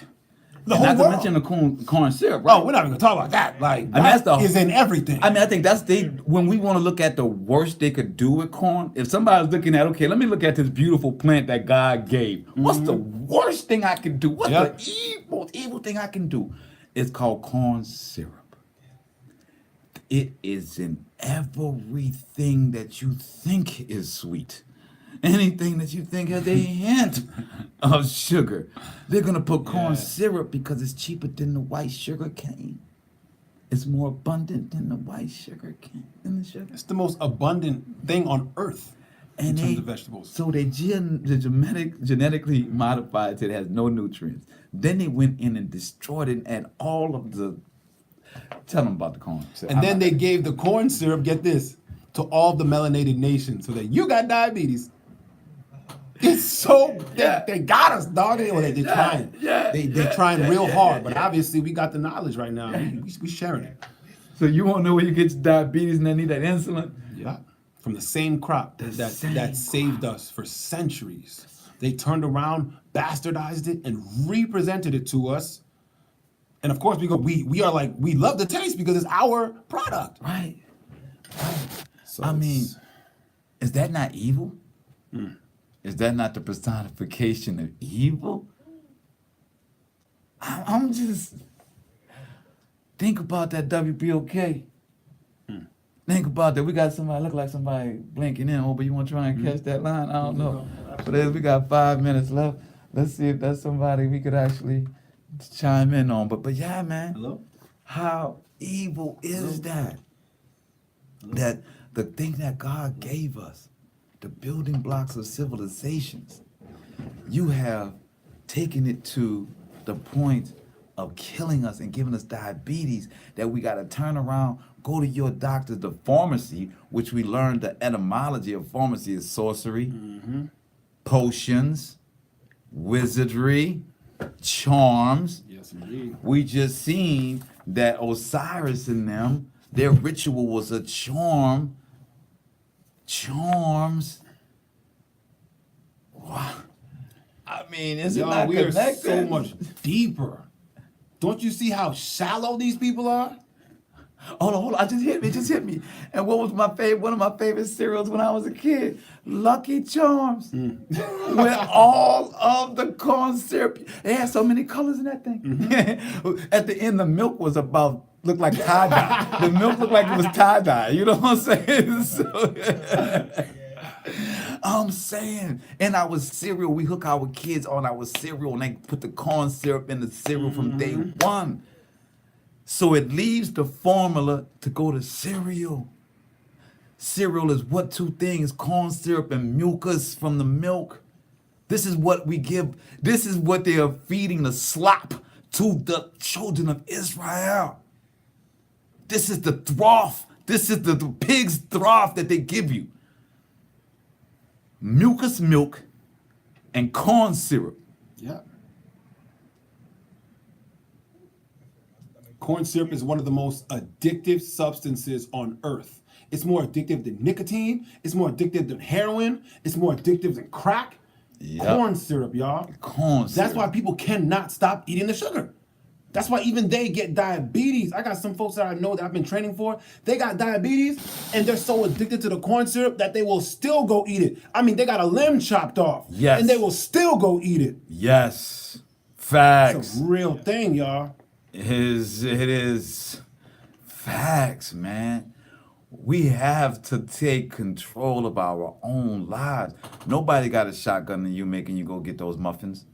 The And whole not world. to mention the corn syrup, right? Oh, we're not even gonna talk about that. Like, mean, that that's is in everything. I mean, I think that's when we want to look at the worst they could do with corn. If somebody's looking at, okay, let me look at this beautiful plant that God gave. What's the worst thing I can do? What's the most evil thing I can do? It's called corn syrup. It is in everything that you think is sweet. Anything that you think has a hint of sugar, they're gonna put corn syrup because it's cheaper than the white sugar cane. It's more abundant than the white sugar cane. Than the sugar. It's the most abundant thing on earth in terms of vegetables. So they genetically modified it, it has no nutrients. Then they went in and destroyed it and all of the. Tell them about the corn syrup. And then they gave the corn syrup, get this, to all the melanated nations so that you got diabetes. It's so they got us, dog. They're trying. They're trying real hard, but obviously we got the knowledge right now. We sharing it. So you won't know where you get your diabetes and they need that insulin. Yeah, from the same crop that saved us for centuries. They turned around, bastardized it, and represented it to us. And of course we are like, we love the taste because it's our product. Right. So I mean, is that not evil? Is that not the personification of evil? I'm just think about that WBOK. Think about that. We got somebody look like somebody blinking in. Oh, but you want to try and catch that line? I don't know. But we got 5 minutes left. Let's see if that's somebody we could actually chime in on. But yeah, man. Hello? How evil is that? That the thing that God gave us, the building blocks of civilizations, you have taken it to the point of killing us and giving us diabetes that we got to turn around, go to your doctor, the pharmacy, which we learned the etymology of pharmacy is sorcery, potions, wizardry, charms. Yes, indeed. We just seen that Osiris and them, their ritual was a charm. Charms. Wow. I mean, is it not we are connected? so much deeper. Don't you see how shallow these people are? Hold on. It just hit me. And what was one of my favorite cereals when I was a kid? Lucky Charms. With all of the corn syrup. It had so many colors in that thing. At the end, the milk was looked like tie-dye. The milk looked like it was tie-dye. You know what I'm saying? I'm saying, and our cereal, we hook our kids on our cereal and they put the corn syrup in the cereal from day one. So it leaves the formula to go to cereal. Cereal is what two things? Corn syrup and mucus from the milk. This is what we give. This is what they are feeding the slop to the children of Israel. This is the trough. This is the pig's trough that they give you. Mucus milk and corn syrup. Yeah. Corn syrup is one of the most addictive substances on earth. It's more addictive than nicotine. It's more addictive than heroin. It's more addictive than crack. Yep. Corn syrup, y'all. Corn syrup. That's why people cannot stop eating the sugar. That's why even they get diabetes. I got some folks that I know that I've been training for. They got diabetes and they're so addicted to the corn syrup that they will still go eat it. I mean, they got a limb chopped off. Yes. And they will still go eat it. Yes. Facts. It's a real thing, y'all. It is facts, man. We have to take control of our own lives. Nobody got a shotgun to you making you go get those muffins.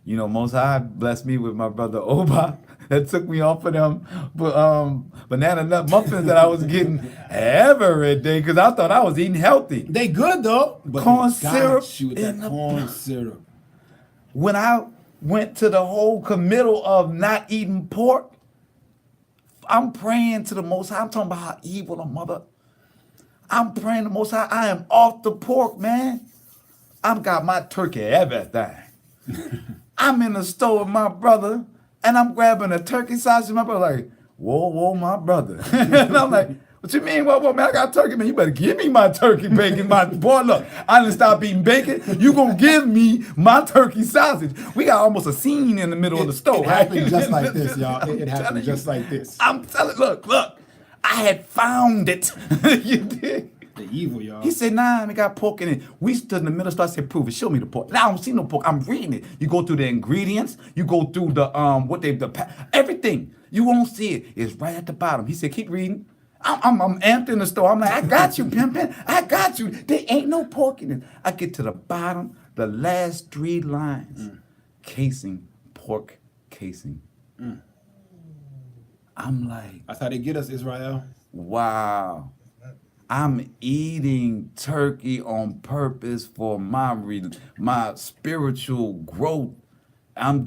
You know, Most High blessed me with my brother Oba that took me off of them banana nut muffins that I was getting every day because I thought I was eating healthy. They good though. But Corn they got syrup you with in that the corn syrup. When I went to the whole committal of not eating pork, I'm praying to the Most High. I'm talking about how evil the mother. I'm praying to the Most High. I am off the pork, man. I've got my turkey everything. I'm in the store with my brother, and I'm grabbing a turkey sausage. My brother like, whoa, my brother. And I'm like, what you mean, whoa, man, I got turkey, man. You better give me my turkey bacon. Boy, look, I didn't stop eating bacon. You gonna give me my turkey sausage. We got almost a scene in the middle of the store. It happened just like this, y'all. It happened just like this. I'm telling, look, I had found it. You did. The evil, y'all. He said, nah, it got pork in it. We stood in the middle, so I said, prove it, show me the pork. Now I don't see no pork, I'm reading it. You go through the ingredients, you go through everything. You won't see it. It's right at the bottom. He said, keep reading. I'm amped in the store. I'm like, I got you, pimpin'. I got you. There ain't no pork in it. I get to the bottom, the last 3 lines. Casing, pork casing. I'm like, That's how they get us, Israel. wow. I'm eating turkey on purpose for my spiritual growth. I'm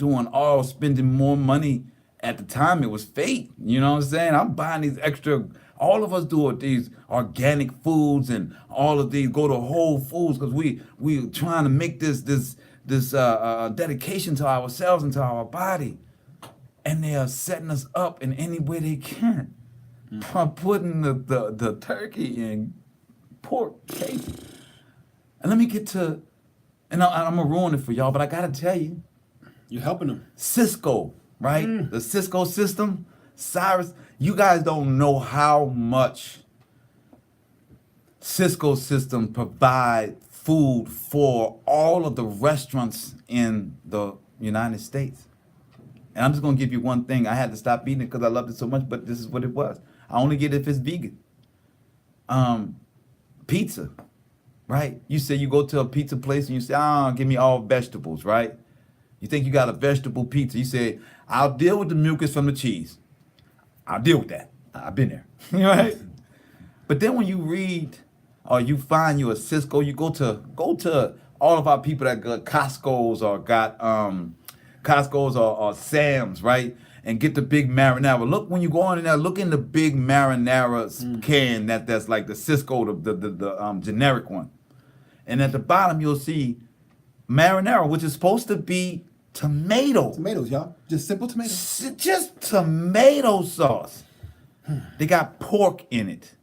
spending more money. At the time, it was fake. You know what I'm saying? I'm buying these extra. All of us do these organic foods and all of these go to Whole Foods because we trying to make this dedication to ourselves and to our body, and they are setting us up in any way they can. By putting the turkey in pork cake. And let me get to, and I'm going to ruin it for y'all, but I got to tell you, You're helping them. Cisco, right? The Cisco system, Cyrus, you guys don't know how much Cisco system provide food for all of the restaurants in the United States. And I'm just going to give you one thing. I had to stop eating it because I loved it so much, but this is what it was. I only get it if it's vegan. Pizza, right? You say you go to a pizza place and you say, give me all vegetables, right? You think you got a vegetable pizza. You say, I'll deal with the mucus from the cheese. I'll deal with that. I've been there, right? But then when you read or you find you a Cisco, you go to all of our people that got Costco's or got Costco's or Sam's, right? And get the big marinara. Look, when you go on in there, look in the big marinara can that's like the Cisco, the generic one. And at the bottom, you'll see marinara, which is supposed to be tomato. Tomatoes, y'all. Just simple tomatoes. Just tomato sauce. They got pork in it.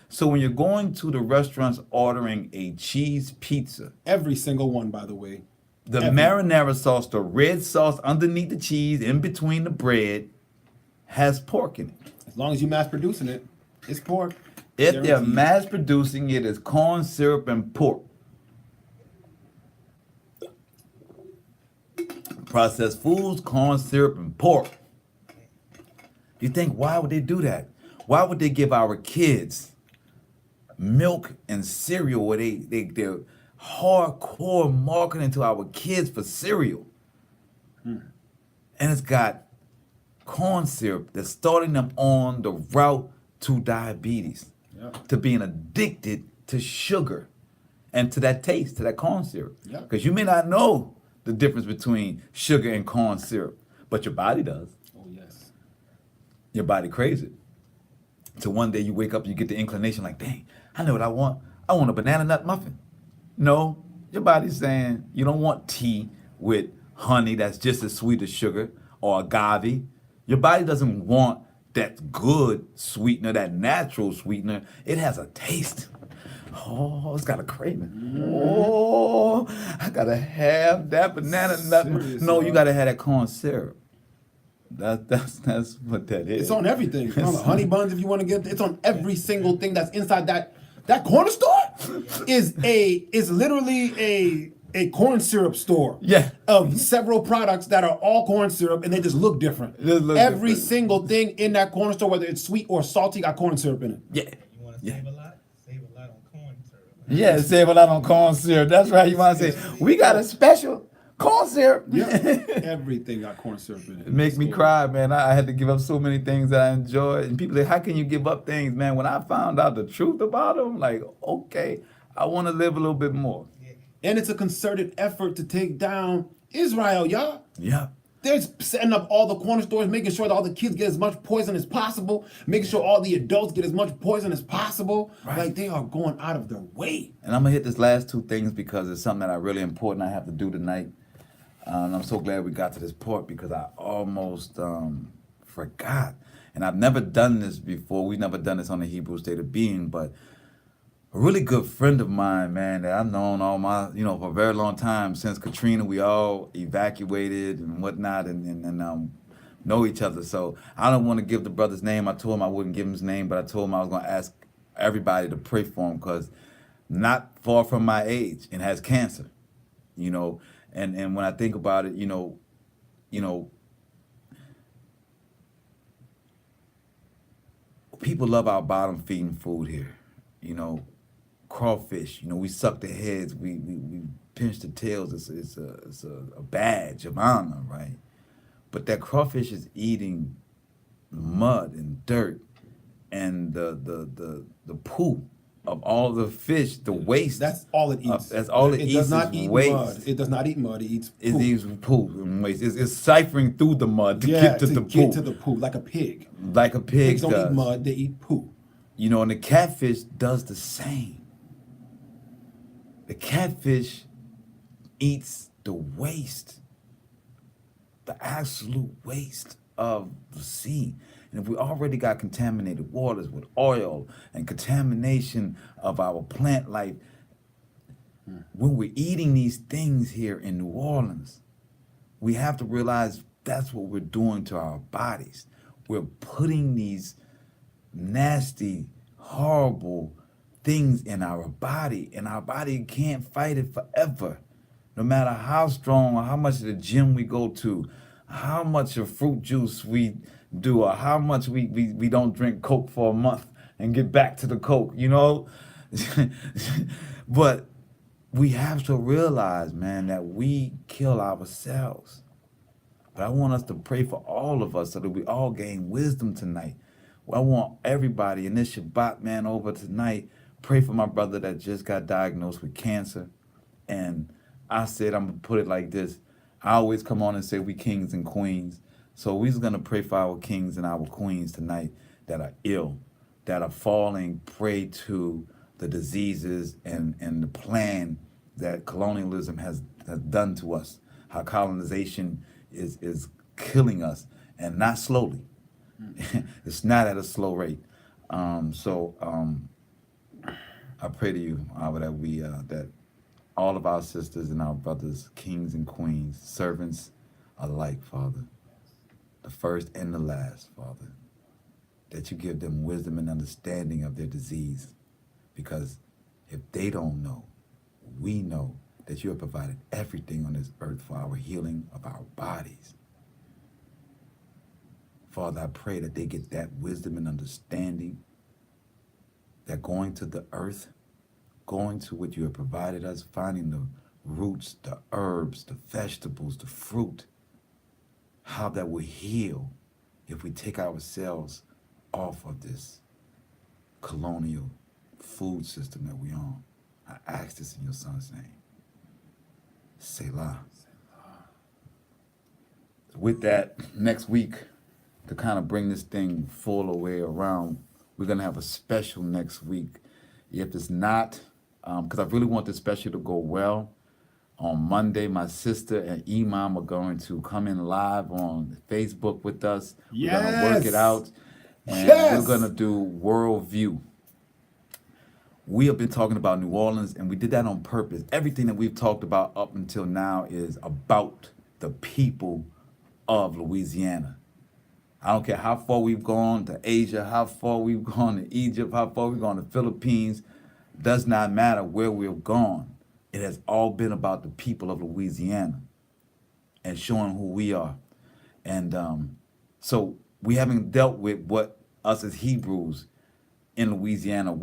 So when you're going to the restaurants ordering a cheese pizza, Every single one, by the way. the marinara sauce, the red sauce underneath the cheese, in between the bread, has pork in it. As long as you mass producing it, it's pork. If they're Guaranteed. mass producing it, it's corn syrup and pork. Processed foods, corn syrup, and pork. You think, why would they do that? Why would they give our kids milk and cereal where they're hardcore marketing to our kids for cereal? And it's got corn syrup that's starting them on the route to diabetes, to being addicted to sugar and to that taste, to that corn syrup. Yeah. Because you may not know the difference between sugar and corn syrup, but your body does. Oh, yes. Your body craves it. So one day you wake up, you get the inclination like, dang, I know what I want. I want a banana nut muffin. No, your body's saying you don't want tea with honey that's just as sweet as sugar or agave. Your body doesn't want that good sweetener, that natural sweetener. It has a taste. Oh, it's got a craving. Oh, I gotta have that banana nut. Serious, No, you y'all. gotta have that corn syrup. That's what that is. It's on everything. It's on the honey buns if you want to get. It's on every single thing that's inside that corner store. Is literally a corn syrup store. Yeah. Of several products that are all corn syrup and they just look different. Just look Every different. single thing in that corner store, whether it's sweet or salty, got corn syrup in it. Yeah. You want to Yeah. save a lot? Save a lot on corn syrup. Yeah, save a lot on corn syrup. That's right. You want to say, we got a special corn syrup. Everything got corn syrup in it. It makes me cry, man. I had to give up so many things that I enjoy. And people say, how can you give up things, man? When I found out the truth about them, like, okay, I want to live a little bit more. And it's a concerted effort to take down Israel, y'all. Yeah. They're setting up all the corner stores, making sure that all the kids get as much poison as possible, making sure all the adults get as much poison as possible. Right. Like, they are going out of their way. And I'm gonna hit this last two things because it's something that I really important I have to do tonight. And I'm so glad we got to this part because I almost forgot. And I've never done this before. We've never done this on the Hebrew State of Being, but a really good friend of mine, man, that I've known all my, for a very long time. Since Katrina, we all evacuated and whatnot and know each other. So I don't want to give the brother's name. I told him I wouldn't give him his name, but I told him I was going to ask everybody to pray for him because not far from my age and has cancer, And when I think about it, people love our bottom feeding food here, crawfish, we suck the heads, we pinch the tails. It's a badge of honor, right? But that crawfish is eating mud and dirt and the poo of all the fish, the waste. That's all it eats. That's all it eats. It does not is eat waste. mud. It does not eat mud. It eats It poo. eats poo and waste. It's ciphering through the mud to get to the poo. Get to the poo, like a pig. Like a pig Pigs don't does. eat mud. They eat poo. And the catfish does the same. The catfish eats the waste, the absolute waste of the sea. And if we already got contaminated waters with oil and contamination of our plant life, when we're eating these things here in New Orleans, we have to realize that's what we're doing to our bodies. We're putting these nasty, horrible things in our body, and our body can't fight it forever. No matter how strong or how much of the gym we go to, how much of fruit juice we do, or how much we don't drink Coke for a month and get back to the Coke, But we have to realize, man, that we kill ourselves. But I want us to pray for all of us so that we all gain wisdom tonight. I want everybody in this Shabbat, man, over tonight, pray for my brother that just got diagnosed with cancer. And I said, I'm going to put it like this. I always come on and say we kings and queens. So we're just going to pray for our kings and our queens tonight that are ill, that are falling prey to the diseases and the plan that colonialism has done to us, how colonization is killing us, and not slowly. It's not at a slow rate. So I pray to you, Abba, that we that all of our sisters and our brothers, kings and queens, servants alike, Father, the first and the last, Father, that you give them wisdom and understanding of their disease. Because if they don't know, we know that you have provided everything on this earth for our healing of our bodies. Father, I pray that they get that wisdom and understanding, that going to the earth, going to what you have provided us, finding the roots, the herbs, the vegetables, the fruit, how that will heal if we take ourselves off of this colonial food system that we're on. I ask this in your son's name. Selah. With that, next week, to kind of bring this thing full away around, we're going to have a special next week. If it's not, because I really want this special to go well, on Monday, my sister and Imam are going to come in live on Facebook with us. We're going to work it out, and we're going to do worldview. We have been talking about New Orleans, and we did that on purpose. Everything that we've talked about up until now is about the people of Louisiana. I don't care how far we've gone to Asia, how far we've gone to Egypt, how far we've gone to Philippines. Does not matter where we've gone. It has all been about the people of Louisiana and showing who we are. And so we haven't dealt with what us as Hebrews in Louisiana,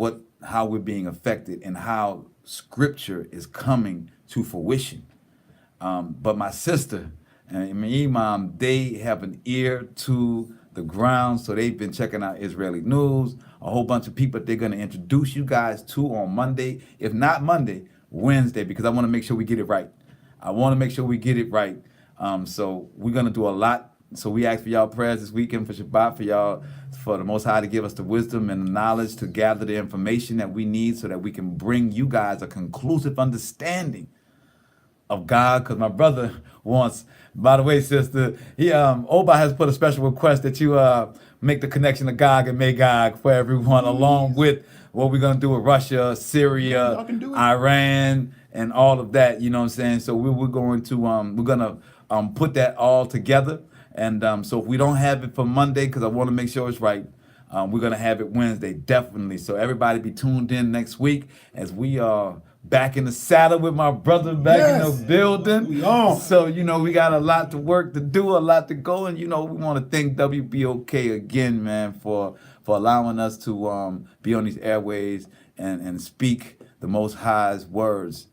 how we're being affected and how scripture is coming to fruition. But my sister and my Imam, they have an ear to the ground, so they've been checking out Israeli news, a whole bunch of people they're going to introduce you guys to on Monday, if not Monday, Wednesday, because I want to make sure we get it right. I want to make sure we get it right. So we're gonna do a lot. So we ask for y'all prayers this weekend for Shabbat, for y'all, for the Most High to give us the wisdom and the knowledge to gather the information that we need so that we can bring you guys a conclusive understanding of God. Because my brother wants, by the way, sister, he Oba has put a special request that you make the connection of Gog and Magog for everyone, along with what we're gonna do with Russia, Syria, Y'all can do it. Iran, and all of that. You know what I'm saying? So we're going to we're gonna put that all together. And so if we don't have it for Monday, because I want to make sure it's right, we're going to have it Wednesday, definitely. So everybody be tuned in next week as we are back in the saddle with my brother back in Yes. the building. We on. So, we got a lot to work to do, a lot to go. And, we want to thank WBOK again, man, for allowing us to be on these airways and speak the Most High's words.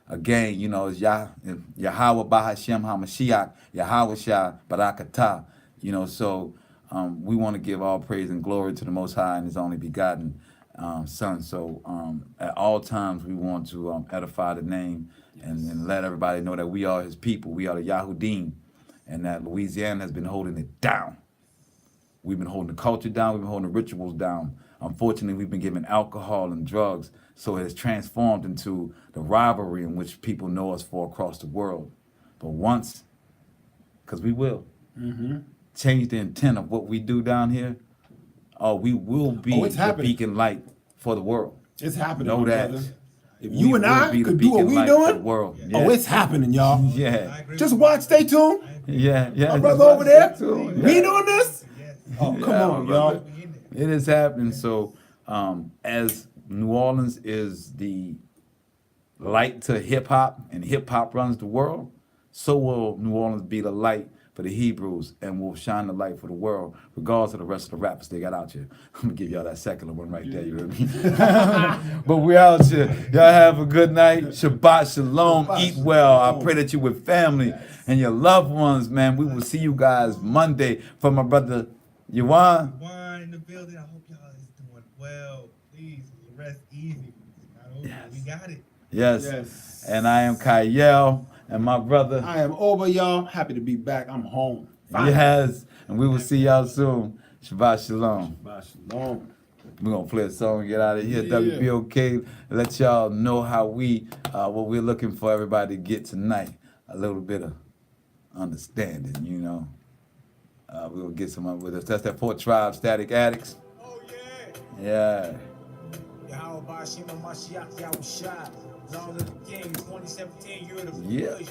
Again, it's Yahweh Bahashem HaMashiach, Yahweh Shah Barakatah. So we want to give all praise and glory to the Most High and His only begotten Son. So at all times we want to edify the name and let everybody know that we are His people. We are the Yahudim, and that Louisiana has been holding it down. We've been holding the culture down. We've been holding the rituals down. Unfortunately, we've been giving alcohol and drugs, so it has transformed into the rivalry in which people know us for across the world. But once, because we will, change the intent of what we do down here, we will be it's the happening. beacon light for the world. It's happening, Know my that. brother. If We you and will I be the could do what beacon we light for the doing, world. oh, it's happening, y'all. Yeah, Just watch, stay tuned. yeah. My brother over there, Too. we doing this? Oh, come Yeah, on, my y'all. brother. It is happening. So, as New Orleans is the light to hip hop, and hip hop runs the world, so will New Orleans be the light for the Hebrews and will shine the light for the world, regardless of the rest of the rappers they got out here. I'm gonna give y'all that secular one right there, you know what I mean? But we out here. Y'all have a good night. Shabbat Shalom. Eat well. I pray that you with family and your loved ones, man. We will see you guys Monday. For my brother Yawan. Wine in the building. I hope y'all is doing well. Please rest easy. We got it. Yes. Yes. And I am Kayel and my brother. I am over, y'all. Happy to be back. I'm home. Finally. Yes. And we will see y'all soon. Shabbat Shalom. Shabbat shalom. We're gonna play a song and get out of here. Yeah. WBOK. Let y'all know how what we're looking for everybody to get tonight. A little bit of understanding, We'll get someone with us. That's that 4 Tribe Static Addicts. Oh Yeah. yeah. Yahweh Bashim Mashiach Yahushua. Long live the King. 2017 year of the Yeah. Bush.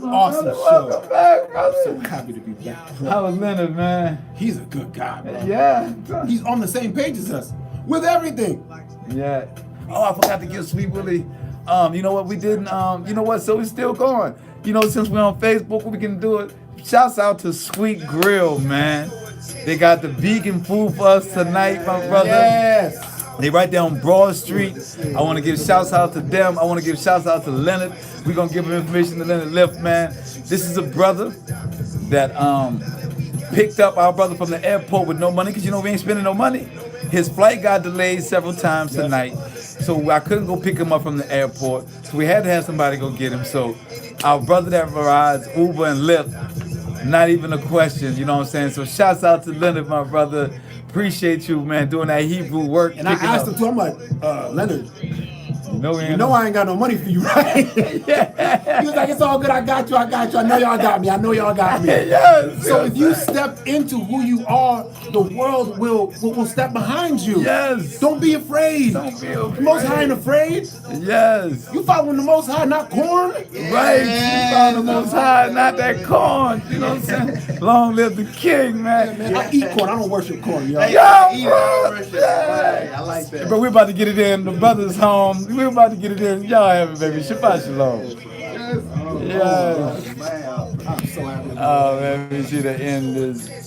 Awesome show. Welcome back, brother. So happy to be back. How was Leonard, man? He's a good guy, bro. Yeah. He's on the same page as us with everything. Yeah. Oh, I forgot to give Sweet Willie. You know what we didn't? You know what? So it's still going. Since we're on Facebook, we can do it. Shouts out to Sweet Grill, man. They got the vegan food for us tonight, my brother. Yes. They right there on Broad Street. I want to give shouts out to them. I want to give shouts out to Leonard. We're going to give him information to Leonard Lift, man. This is a brother that picked up our brother from the airport with no money, because we ain't spending no money. His flight got delayed several times tonight, so I couldn't go pick him up from the airport. So we had to have somebody go get him. So our brother that rides Uber and Lyft, not even a question, you know what I'm saying? So shouts out to Leonard, my brother. Appreciate you, man, doing that Hebrew work. And I asked him too, I'm like, Leonard, You know I ain't got no money for you, right? Yeah. He was like, it's all good, I got you. I know y'all got me. Yes. So if you step into who you are, the world will step behind you. Yes. Don't be afraid. Don't be The Most High ain't afraid. Yes. You following the Most High, not corn. Right. You found the Most High, not that corn. You know what I'm saying? Long live the King, man. Man, I eat corn. I don't worship corn, y'all. Yeah, bro. Yeah. I like that. But we're about to get it in. The brother's home. We're about to get it in. Y'all have it, baby. Shabbat Shalom. Yes. Yeah. I'm so happy. Oh, man. We see the end is.